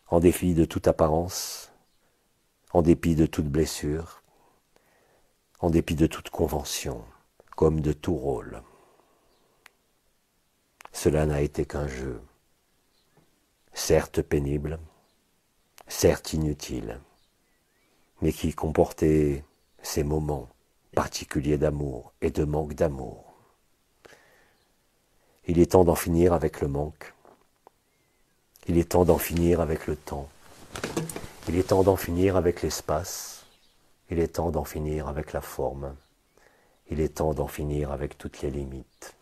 En dépit de toute apparence, en dépit de toute blessure, en dépit de toute convention, comme de tout rôle. Cela n'a été qu'un jeu, certes pénible, certes inutile, mais qui comportait ces moments particuliers d'amour et de manque d'amour. Il est temps d'en finir avec le manque. Il est temps d'en finir avec le temps. Il est temps d'en finir avec l'espace. Il est temps d'en finir avec la forme. Il est temps d'en finir avec toutes les limites.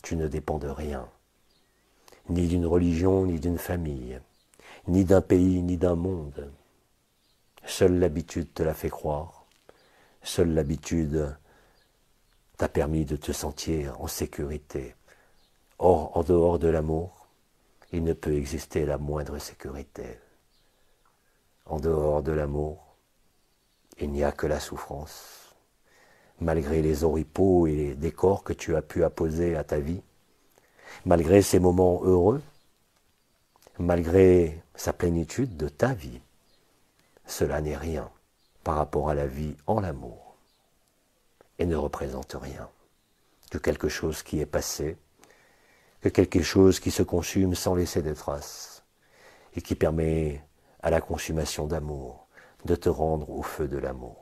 Tu ne dépends de rien, ni d'une religion, ni d'une famille, ni d'un pays, ni d'un monde. Seule l'habitude te l'a fait croire. Seule l'habitude t'a permis de te sentir en sécurité. Or, en dehors de l'amour, il ne peut exister la moindre sécurité. En dehors de l'amour, il n'y a que la souffrance. Malgré les oripeaux et les décors que tu as pu apposer à ta vie, malgré ces moments heureux, malgré sa plénitude de ta vie, cela n'est rien par rapport à la vie en l'amour et ne représente rien que quelque chose qui est passé, que quelque chose qui se consume sans laisser de traces et qui permet à la consommation d'amour de te rendre au feu de l'amour.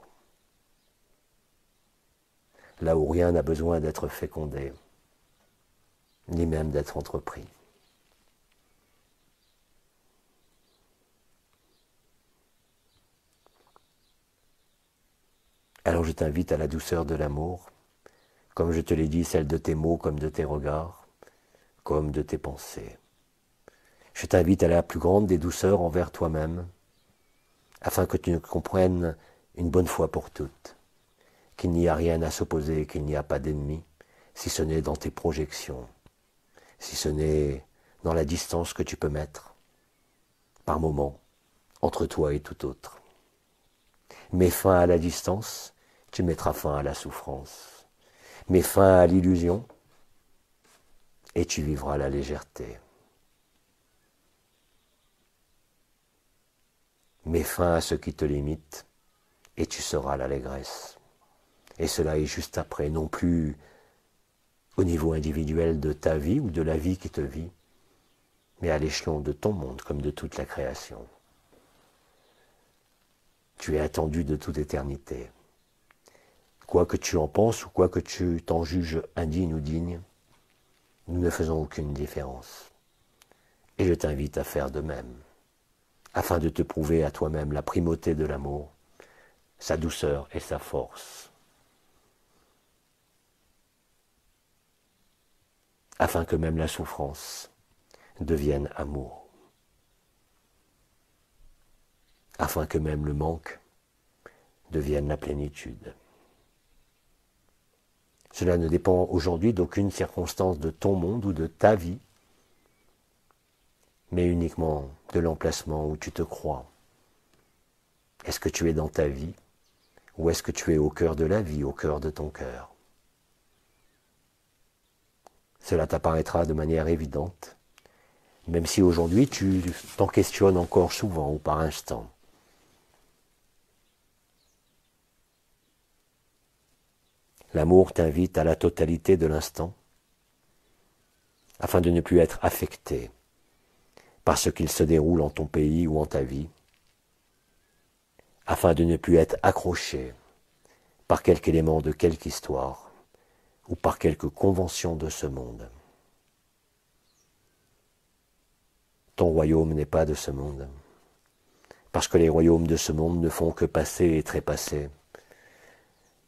Là où rien n'a besoin d'être fécondé, ni même d'être entrepris. Alors je t'invite à la douceur de l'amour, comme je te l'ai dit, celle de tes mots comme de tes regards, comme de tes pensées. Je t'invite à la plus grande des douceurs envers toi-même, afin que tu comprennes une bonne fois pour toutes qu'il n'y a rien à s'opposer, qu'il n'y a pas d'ennemi, si ce n'est dans tes projections, si ce n'est dans la distance que tu peux mettre, par moment, entre toi et tout autre. Mets fin à la distance, tu mettras fin à la souffrance. Mets fin à l'illusion, et tu vivras la légèreté. Mets fin à ce qui te limite, et tu seras l'allégresse. Et cela est juste après, non plus au niveau individuel de ta vie ou de la vie qui te vit, mais à l'échelon de ton monde comme de toute la création. Tu es attendu de toute éternité. Quoi que tu en penses ou quoi que tu t'en juges indigne ou digne, nous ne faisons aucune différence. Et je t'invite à faire de même, afin de te prouver à toi-même la primauté de l'amour, sa douceur et sa force. Afin que même la souffrance devienne amour. Afin que même le manque devienne la plénitude. Cela ne dépend aujourd'hui d'aucune circonstance de ton monde ou de ta vie, mais uniquement de l'emplacement où tu te crois. Est-ce que tu es dans ta vie ou est-ce que tu es au cœur de la vie, au cœur de ton cœur? Cela t'apparaîtra de manière évidente, même si aujourd'hui tu t'en questionnes encore souvent ou par instant. L'amour t'invite à la totalité de l'instant, afin de ne plus être affecté par ce qu'il se déroule en ton pays ou en ta vie, afin de ne plus être accroché par quelque élément de quelque histoire ou par quelque convention de ce monde. Ton royaume n'est pas de ce monde, parce que les royaumes de ce monde ne font que passer et trépasser,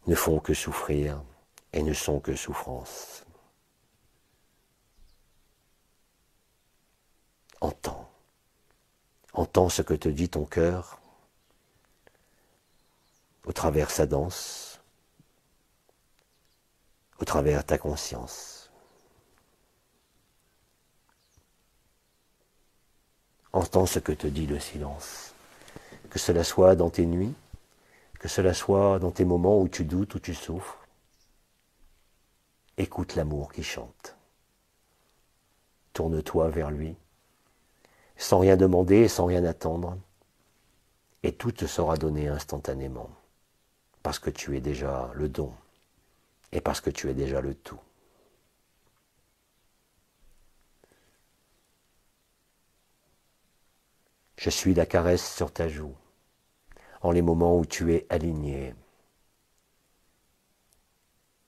ne font que souffrir et ne sont que souffrance. Entends ce que te dit ton cœur au travers sa danse, au travers ta conscience. Entends ce que te dit le silence, que cela soit dans tes nuits, que cela soit dans tes moments où tu doutes, où tu souffres. Écoute l'amour qui chante. Tourne-toi vers lui, sans rien demander et sans rien attendre, et tout te sera donné instantanément, parce que tu es déjà le don, et parce que tu es déjà le tout. Je suis la caresse sur ta joue, en les moments où tu es aligné.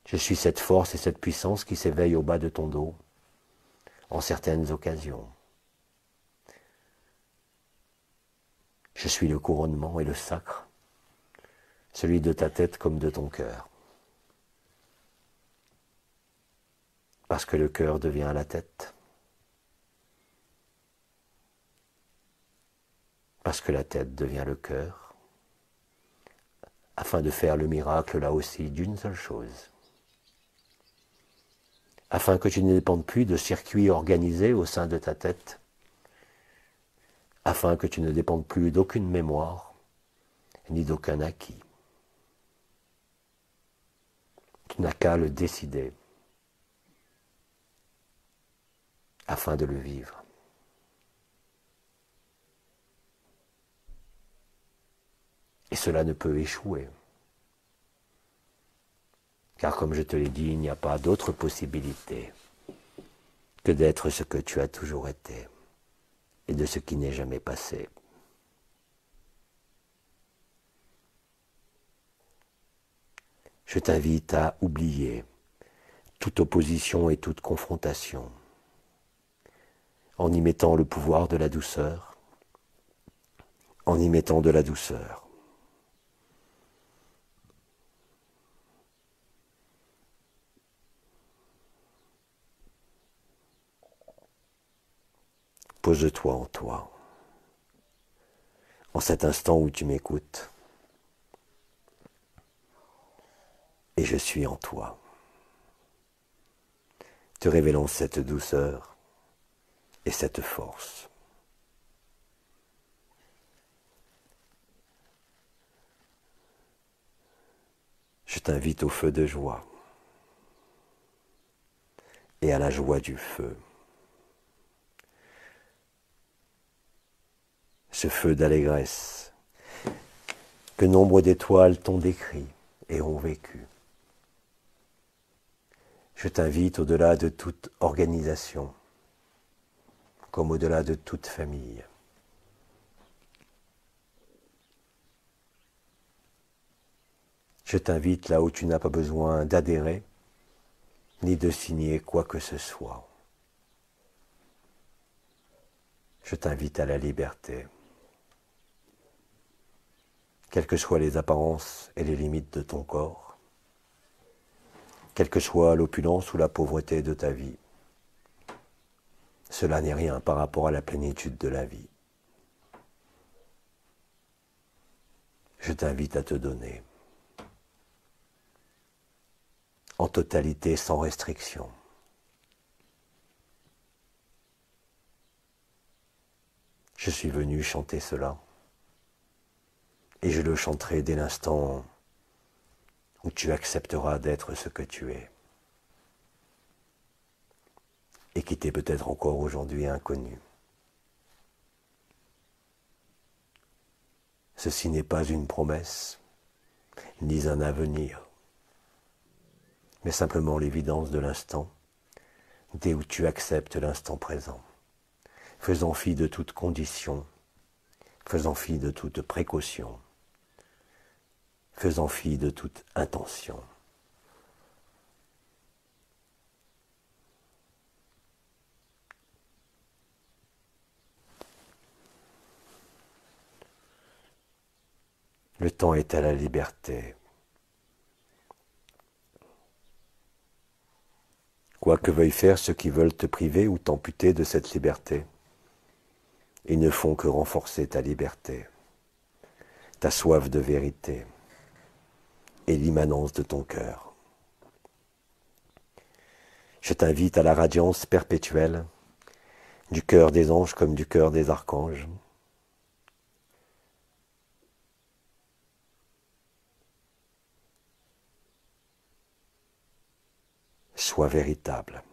Je suis cette force et cette puissance qui s'éveille au bas de ton dos, en certaines occasions. Je suis le couronnement et le sacre, celui de ta tête comme de ton cœur. Parce que le cœur devient la tête. Parce que la tête devient le cœur. Afin de faire le miracle là aussi d'une seule chose. Afin que tu ne dépendes plus de circuits organisés au sein de ta tête. Afin que tu ne dépendes plus d'aucune mémoire, ni d'aucun acquis. Tu n'as qu'à le décider, afin de le vivre. Et cela ne peut échouer. Car comme je te l'ai dit, il n'y a pas d'autre possibilité que d'être ce que tu as toujours été et de ce qui n'est jamais passé. Je t'invite à oublier toute opposition et toute confrontation, en y mettant le pouvoir de la douceur, en y mettant de la douceur. Pose-toi en toi, en cet instant où tu m'écoutes. et je suis en toi, te révélant cette douceur et cette force. Je t'invite au feu de joie et à la joie du feu. Ce feu d'allégresse que nombre d'étoiles t'ont décrit et ont vécu. Je t'invite au-delà de toute organisation, comme au-delà de toute famille. Je t'invite là où tu n'as pas besoin d'adhérer, ni de signer quoi que ce soit. Je t'invite à la liberté. Quelles que soient les apparences et les limites de ton corps, quelle que soit l'opulence ou la pauvreté de ta vie, cela n'est rien par rapport à la plénitude de la vie. Je t'invite à te donner, en totalité sans restriction. Je suis venu chanter cela, et je le chanterai dès l'instant où tu accepteras d'être ce que tu es, et qui t'est peut-être encore aujourd'hui inconnu. Ceci n'est pas une promesse, ni un avenir, mais simplement l'évidence de l'instant, dès où tu acceptes l'instant présent, faisant fi de toute condition, faisant fi de toute précaution, faisant fi de toute intention. Le temps est à la liberté. Quoi que veuillent faire ceux qui veulent te priver ou t'amputer de cette liberté, ils ne font que renforcer ta liberté, ta soif de vérité et l'immanence de ton cœur. Je t'invite à la radiance perpétuelle du cœur des anges comme du cœur des archanges. Sois véritable,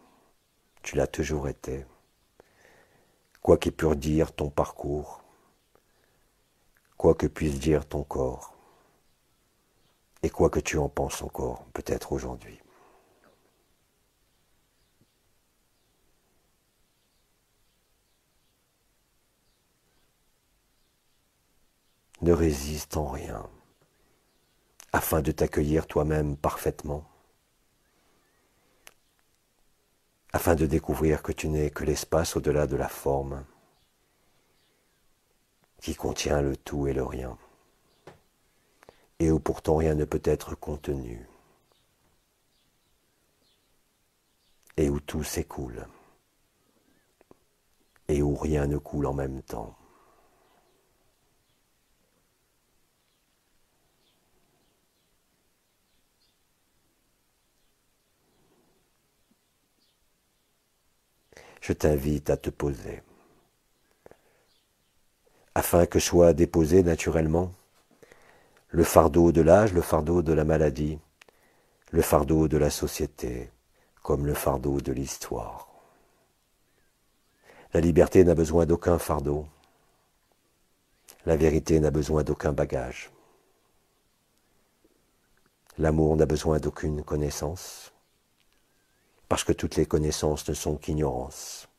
tu l'as toujours été. Quoi qu'ait pu dire ton parcours, quoi que puisse dire ton corps, et quoi que tu en penses encore, peut-être aujourd'hui. Ne résiste en rien, afin de t'accueillir toi-même parfaitement, afin de découvrir que tu n'es que l'espace au-delà de la forme, qui contient le tout et le rien, et où pourtant rien ne peut être contenu, et où tout s'écoule, et où rien ne coule en même temps. Je t'invite à te poser, afin que soit déposé naturellement le fardeau de l'âge, le fardeau de la maladie, le fardeau de la société, comme le fardeau de l'histoire. La liberté n'a besoin d'aucun fardeau, la vérité n'a besoin d'aucun bagage. L'amour n'a besoin d'aucune connaissance, parce que toutes les connaissances ne sont qu'ignorance.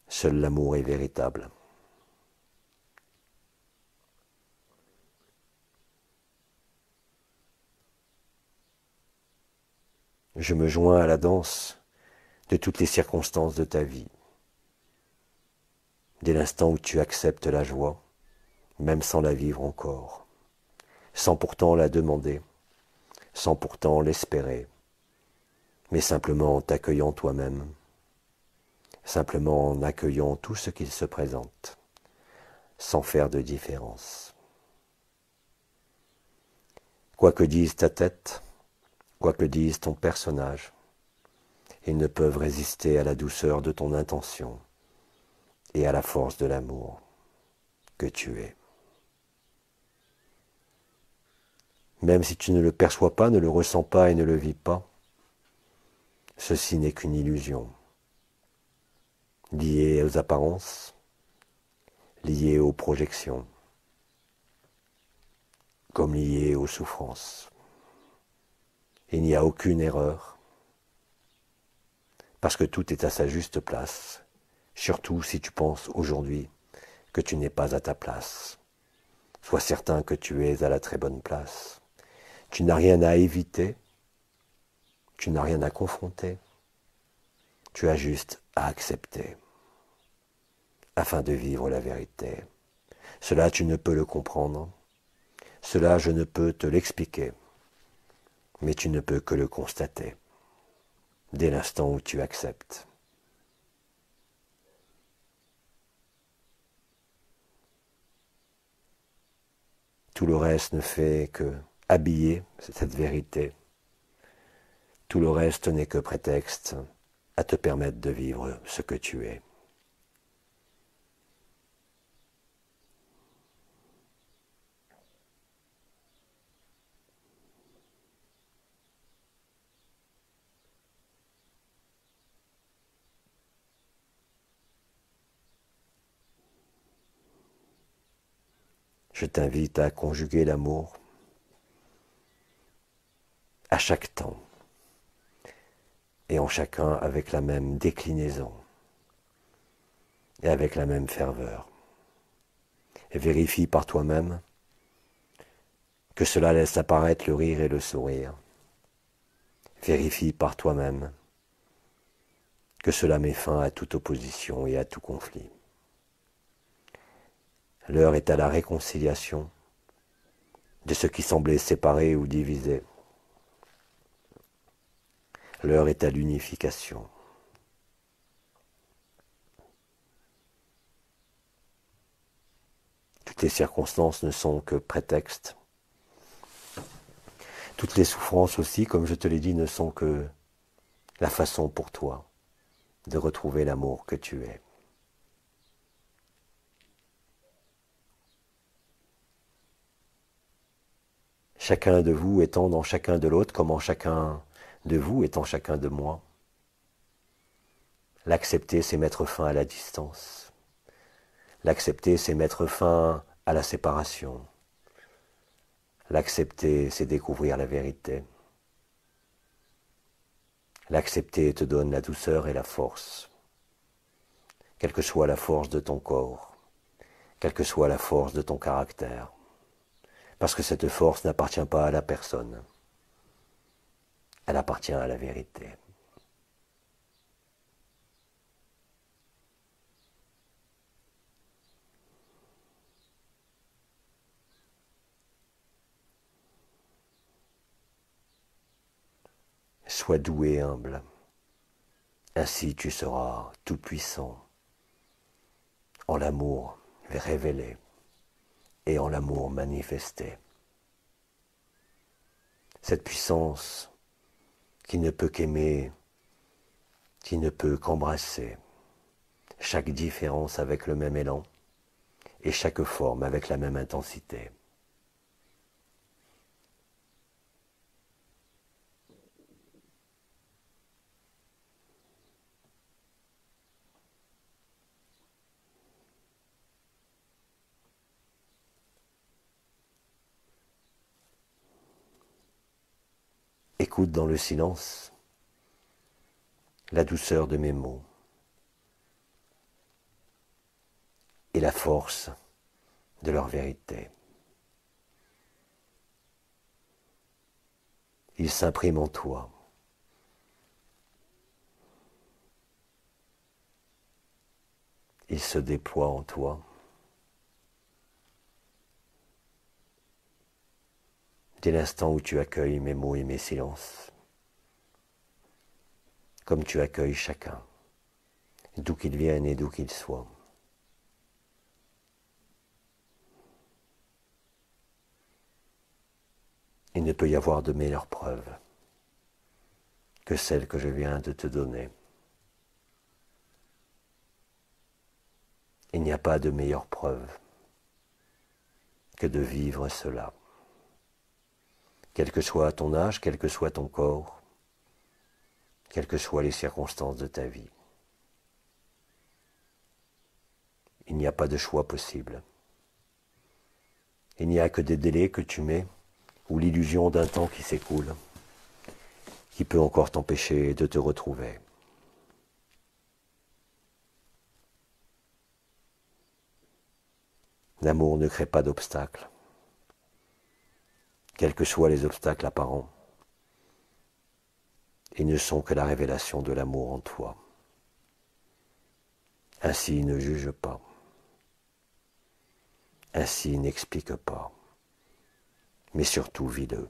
Seul l'amour est véritable. Je me joins à la danse de toutes les circonstances de ta vie. Dès l'instant où tu acceptes la joie, même sans la vivre encore, sans pourtant la demander, sans pourtant l'espérer, mais simplement en t'accueillant toi-même, simplement en accueillant tout ce qu'il se présente, sans faire de différence. Quoi que dise ta tête, quoi que dise ton personnage, ils ne peuvent résister à la douceur de ton intention et à la force de l'amour que tu es. Même si tu ne le perçois pas, ne le ressens pas et ne le vis pas, ceci n'est qu'une illusion, liée aux apparences, liée aux projections, comme liée aux souffrances. Il n'y a aucune erreur, parce que tout est à sa juste place, surtout si tu penses aujourd'hui que tu n'es pas à ta place. Sois certain que tu es à la très bonne place. Tu n'as rien à éviter, tu n'as rien à confronter, tu as juste à accepter, afin de vivre la vérité. Cela, tu ne peux le comprendre, cela, je ne peux te l'expliquer, mais tu ne peux que le constater, dès l'instant où tu acceptes. Tout le reste ne fait que habiller cette vérité. Tout le reste n'est que prétexte à te permettre de vivre ce que tu es. Je t'invite à conjuguer l'amour à chaque temps et en chacun avec la même déclinaison et avec la même ferveur. Et vérifie par toi-même que cela laisse apparaître le rire et le sourire. Vérifie par toi-même que cela met fin à toute opposition et à tout conflit. L'heure est à la réconciliation de ce qui semblait séparé ou divisé. L'heure est à l'unification. Toutes les circonstances ne sont que prétextes. Toutes les souffrances aussi, comme je te l'ai dit, ne sont que la façon pour toi de retrouver l'amour que tu es. Chacun de vous étant dans chacun de l'autre, comme en chacun de vous étant chacun de moi. L'accepter, c'est mettre fin à la distance. L'accepter, c'est mettre fin à la séparation. L'accepter, c'est découvrir la vérité. L'accepter te donne la douceur et la force. Quelle que soit la force de ton corps, quelle que soit la force de ton caractère. Parce que cette force n'appartient pas à la personne. Elle appartient à la vérité. Sois doux et humble. Ainsi tu seras tout-puissant en l'amour révélé et en l'amour manifesté. Cette puissance qui ne peut qu'aimer, qui ne peut qu'embrasser, chaque différence avec le même élan et chaque forme avec la même intensité. Écoute dans le silence la douceur de mes mots et la force de leur vérité. Ils s'impriment en toi. Ils se déploient en toi. Dès l'instant où tu accueilles mes mots et mes silences, comme tu accueilles chacun, d'où qu'il vienne et d'où qu'il soit. Il ne peut y avoir de meilleure preuve que celle que je viens de te donner. Il n'y a pas de meilleure preuve que de vivre cela. Quel que soit ton âge, quel que soit ton corps, quelles que soient les circonstances de ta vie. Il n'y a pas de choix possible. Il n'y a que des délais que tu mets, ou l'illusion d'un temps qui s'écoule, qui peut encore t'empêcher de te retrouver. L'amour ne crée pas d'obstacles, quels que soient les obstacles apparents. Ils ne sont que la révélation de l'amour en toi. Ainsi ne juge pas. Ainsi n'explique pas. Mais surtout vis-le.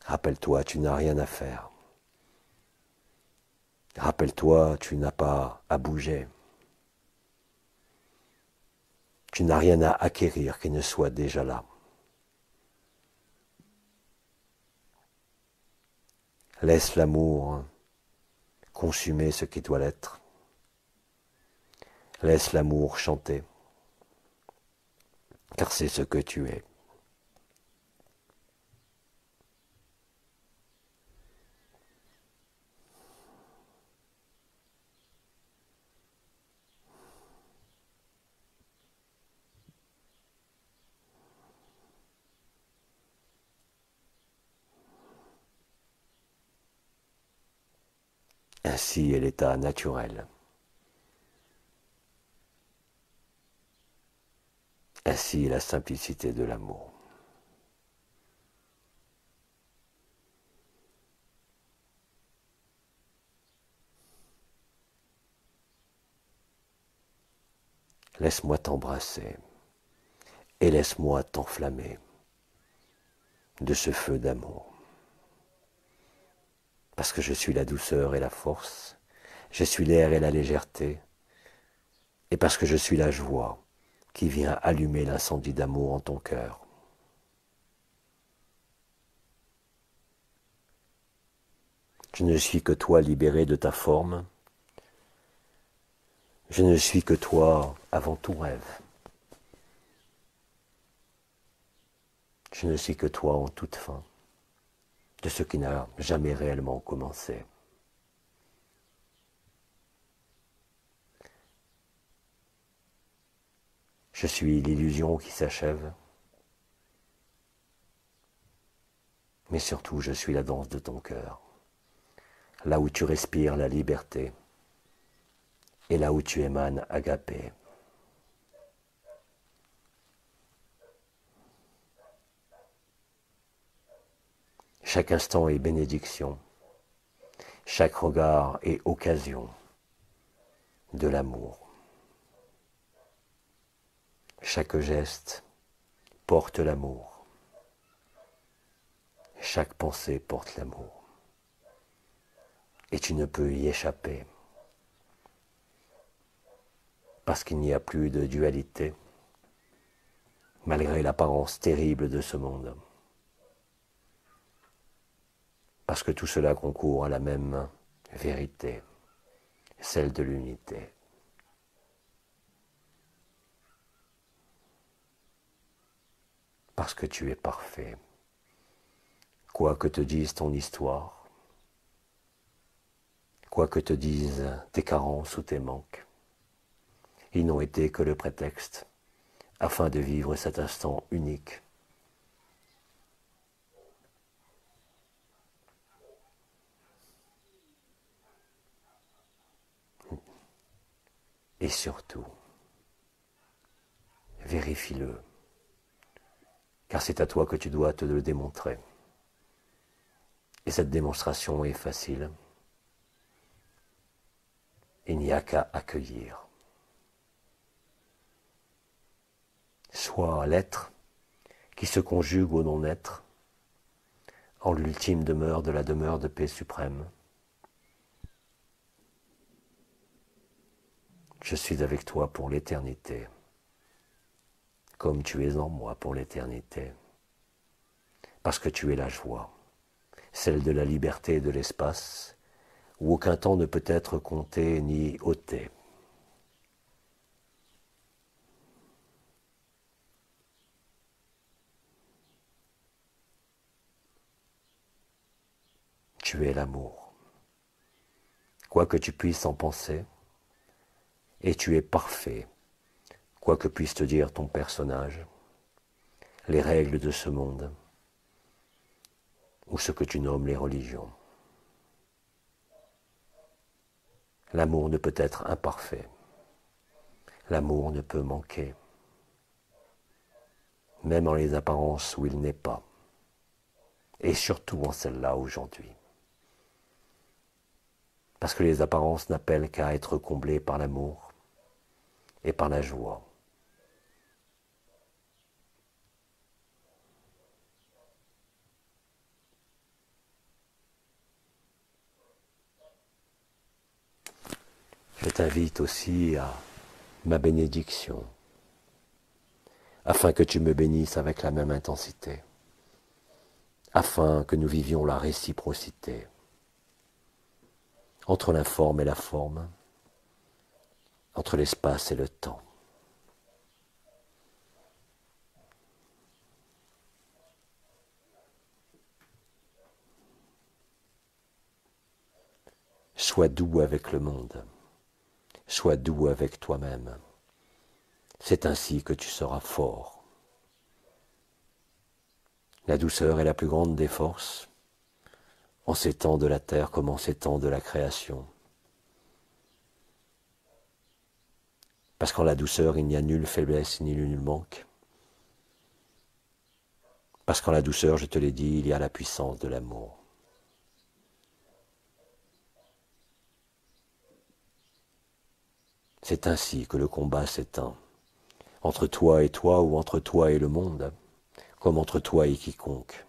Rappelle-toi, tu n'as rien à faire. Rappelle-toi, tu n'as pas à bouger. Tu n'as rien à acquérir qui ne soit déjà là. Laisse l'amour consumer ce qui doit l'être. Laisse l'amour chanter, car c'est ce que tu es. Ainsi est l'état naturel. Ainsi est la simplicité de l'amour. Laisse-moi t'embrasser et laisse-moi t'enflammer de ce feu d'amour. Parce que je suis la douceur et la force, je suis l'air et la légèreté, et parce que je suis la joie qui vient allumer l'incendie d'amour en ton cœur. Je ne suis que toi libéré de ta forme, je ne suis que toi avant tout rêve. Je ne suis que toi en toute fin de ce qui n'a jamais réellement commencé. Je suis l'illusion qui s'achève, mais surtout je suis la danse de ton cœur, là où tu respires la liberté et là où tu émanes agapé. Chaque instant est bénédiction, chaque regard est occasion de l'amour. Chaque geste porte l'amour. Chaque pensée porte l'amour. Et tu ne peux y échapper. Parce qu'il n'y a plus de dualité, malgré l'apparence terrible de ce monde. Parce que tout cela concourt à la même vérité, celle de l'unité. Parce que tu es parfait. Quoi que te dise ton histoire, quoi que te disent tes carences ou tes manques, ils n'ont été que le prétexte afin de vivre cet instant unique. Et surtout, vérifie-le, car c'est à toi que tu dois te le démontrer. Et cette démonstration est facile. Il n'y a qu'à accueillir. Soit l'être qui se conjugue au non-être en l'ultime demeure de la demeure de paix suprême. Je suis avec toi pour l'éternité, comme tu es en moi pour l'éternité. Parce que tu es la joie, celle de la liberté et de l'espace, où aucun temps ne peut être compté ni ôté. Tu es l'amour, quoi que tu puisses en penser, et tu es parfait, quoi que puisse te dire ton personnage, les règles de ce monde, ou ce que tu nommes les religions. L'amour ne peut être imparfait, l'amour ne peut manquer, même en les apparences où il n'est pas, et surtout en celle-là aujourd'hui. Parce que les apparences n'appellent qu'à être comblées par l'amour et par la joie. Je t'invite aussi à ma bénédiction, afin que tu me bénisses avec la même intensité, afin que nous vivions la réciprocité entre l'informe et la forme, entre l'espace et le temps. Sois doux avec le monde, sois doux avec toi-même. C'est ainsi que tu seras fort. La douceur est la plus grande des forces, en ces temps de la terre comme en ces temps de la création. Parce qu'en la douceur, il n'y a nulle faiblesse ni nul manque. Parce qu'en la douceur, je te l'ai dit, il y a la puissance de l'amour. C'est ainsi que le combat s'éteint, entre toi et toi ou entre toi et le monde, comme entre toi et quiconque.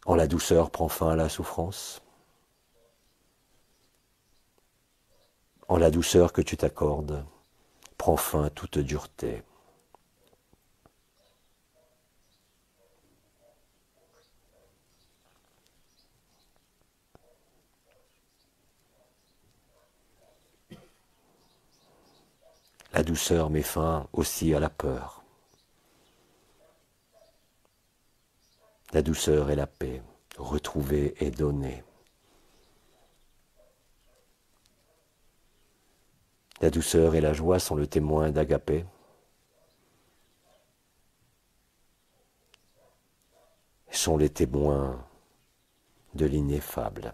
En la douceur prend fin la souffrance. En la douceur que tu t'accordes, prend fin toute dureté. La douceur met fin aussi à la peur. La douceur et la paix, retrouvée et donnée. La douceur et la joie sont le témoin d'Agapé. Sont les témoins de l'ineffable.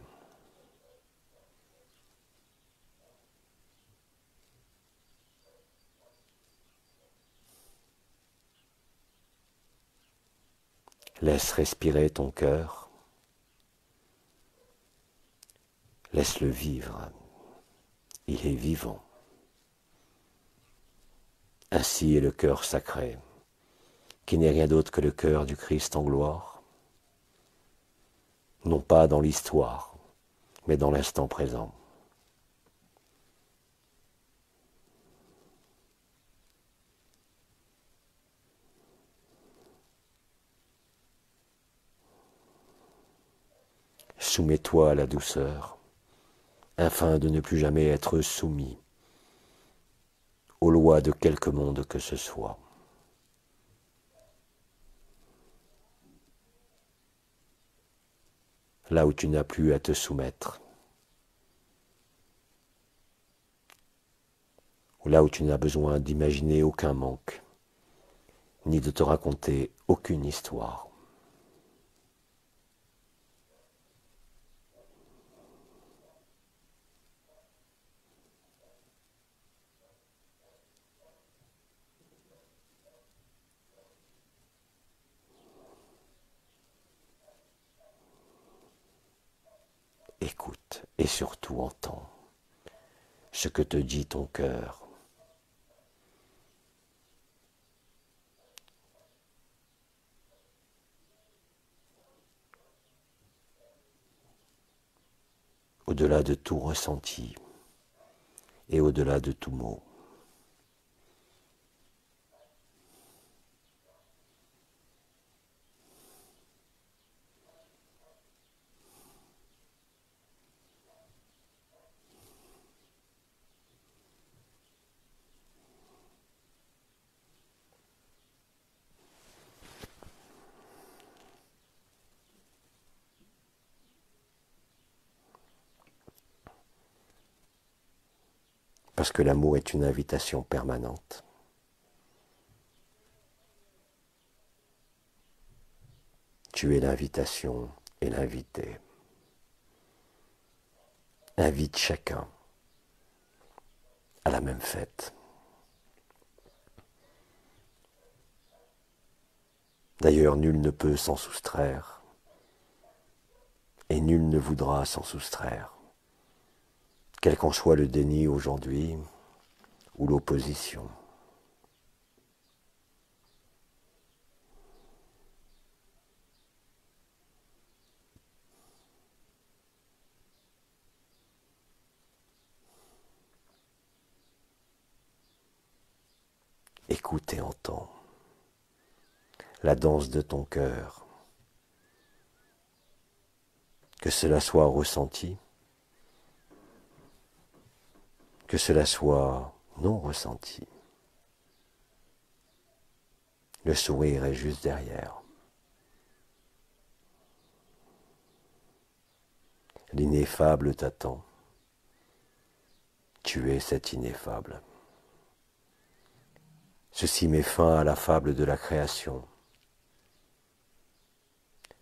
Laisse respirer ton cœur. Laisse-le vivre. Il est vivant. Ainsi est le cœur sacré, qui n'est rien d'autre que le cœur du Christ en gloire, non pas dans l'histoire, mais dans l'instant présent. Soumets-toi à la douceur, afin de ne plus jamais être soumis aux lois de quelque monde que ce soit. Là où tu n'as plus à te soumettre, ou là où tu n'as besoin d'imaginer aucun manque, ni de te raconter aucune histoire. Écoute et surtout entends ce que te dit ton cœur. Au-delà de tout ressenti et au-delà de tout mot. Parce que l'amour est une invitation permanente. Tu es l'invitation et l'invité. Invite chacun à la même fête. D'ailleurs, nul ne peut s'en soustraire, et nul ne voudra s'en soustraire, quel qu'en soit le déni aujourd'hui ou l'opposition. Écoute et entends la danse de ton cœur, que cela soit ressenti, que cela soit non ressenti. Le sourire est juste derrière. L'ineffable t'attend. Tu es cet ineffable. Ceci met fin à la fable de la création.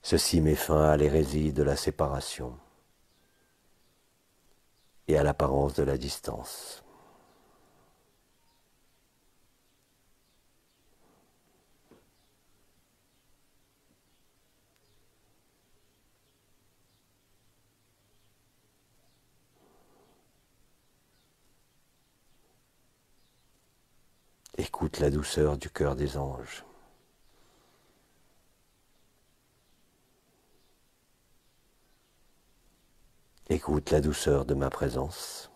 Ceci met fin à l'hérésie de la séparation et à l'apparence de la distance. Écoute la douceur du cœur des anges. Écoute la douceur de ma présence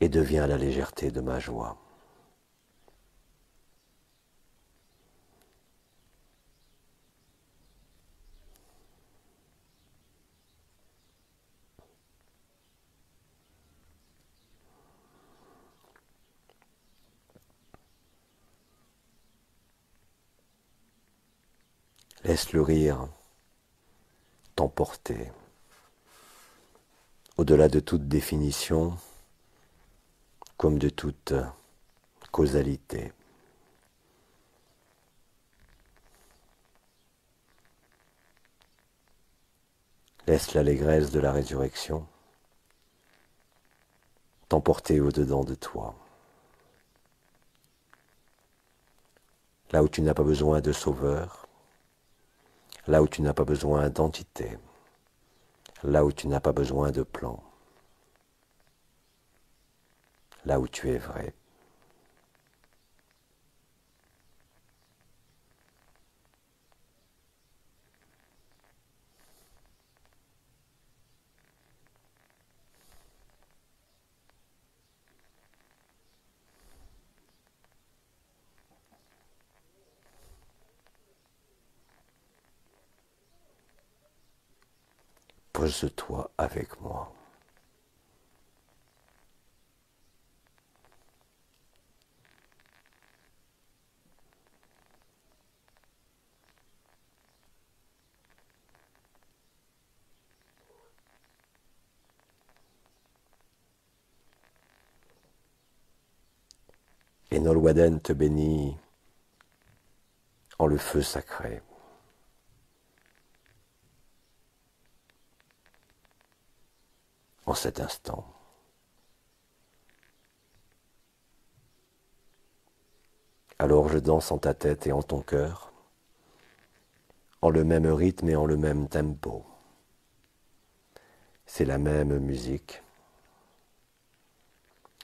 et deviens la légèreté de ma joie. Laisse le rire t'emporter au-delà de toute définition comme de toute causalité. Laisse l'allégresse de la résurrection t'emporter au-dedans de toi. Là où tu n'as pas besoin de sauveur, là où tu n'as pas besoin d'entité, là où tu n'as pas besoin de plan, là où tu es vrai. Pose-toi avec moi. Et Nolwaden te bénit en le feu sacré. En cet instant. Alors je danse en ta tête et en ton cœur, en le même rythme et en le même tempo. C'est la même musique,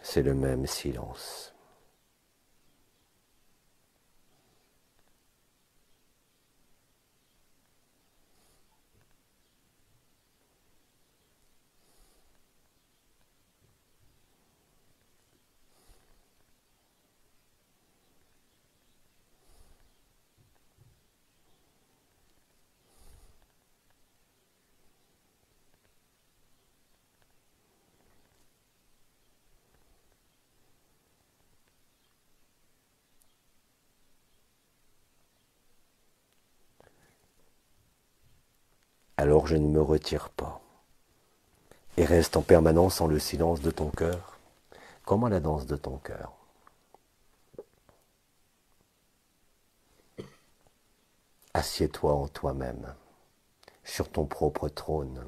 c'est le même silence. Alors je ne me retire pas, et reste en permanence dans le silence de ton cœur, comme à la danse de ton cœur. Assieds-toi en toi-même, sur ton propre trône,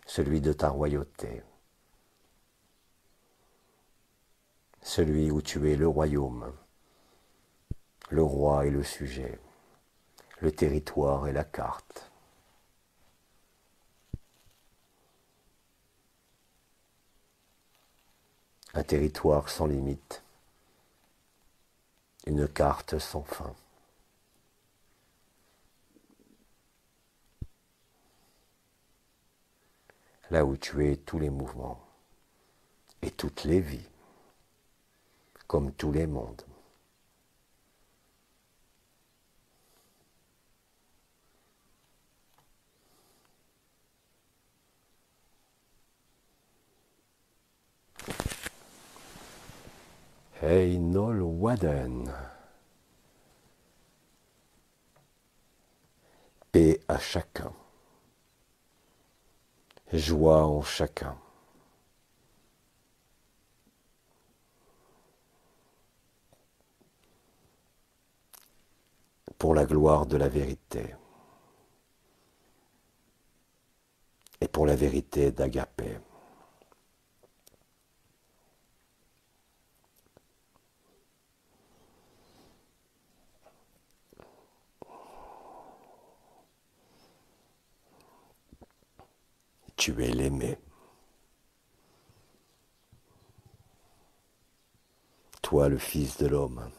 celui de ta royauté, celui où tu es le royaume, le roi et le sujet, le territoire et la carte. Un territoire sans limite, une carte sans fin. Là où tu es tous les mouvements et toutes les vies, comme tous les mondes. Hey Nol Waden. Paix à chacun. Joie en chacun. Pour la gloire de la vérité. Et pour la vérité d'Agapé. Tu es l'aimé. Toi le Fils de l'homme.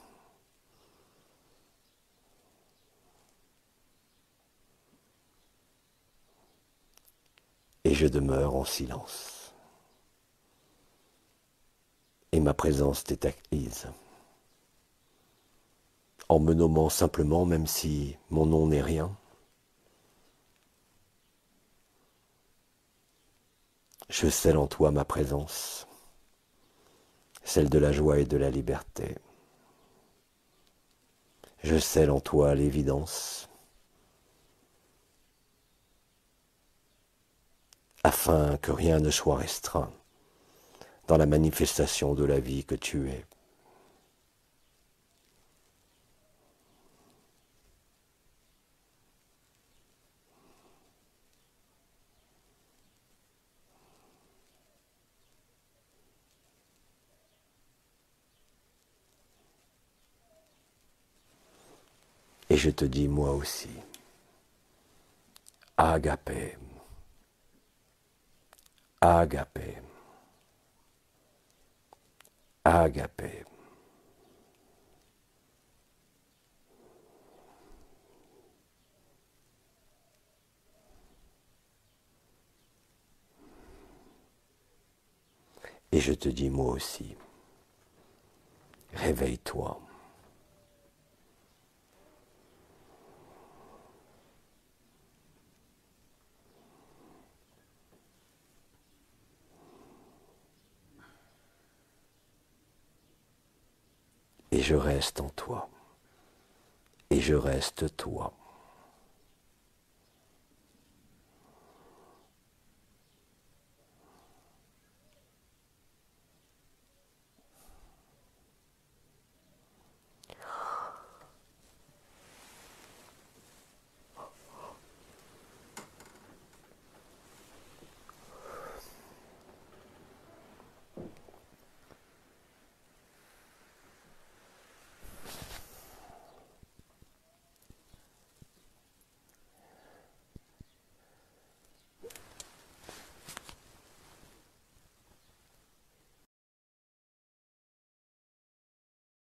Et je demeure en silence. Et ma présence t'est acquise. En me nommant simplement, même si mon nom n'est rien, je scelle en toi ma présence, celle de la joie et de la liberté. Je scelle en toi l'évidence, afin que rien ne soit restreint dans la manifestation de la vie que tu es. Et je te dis moi aussi, Agapé, Agapé, Agapé. Et je te dis moi aussi, réveille-toi. Et je reste en toi. Et je reste toi.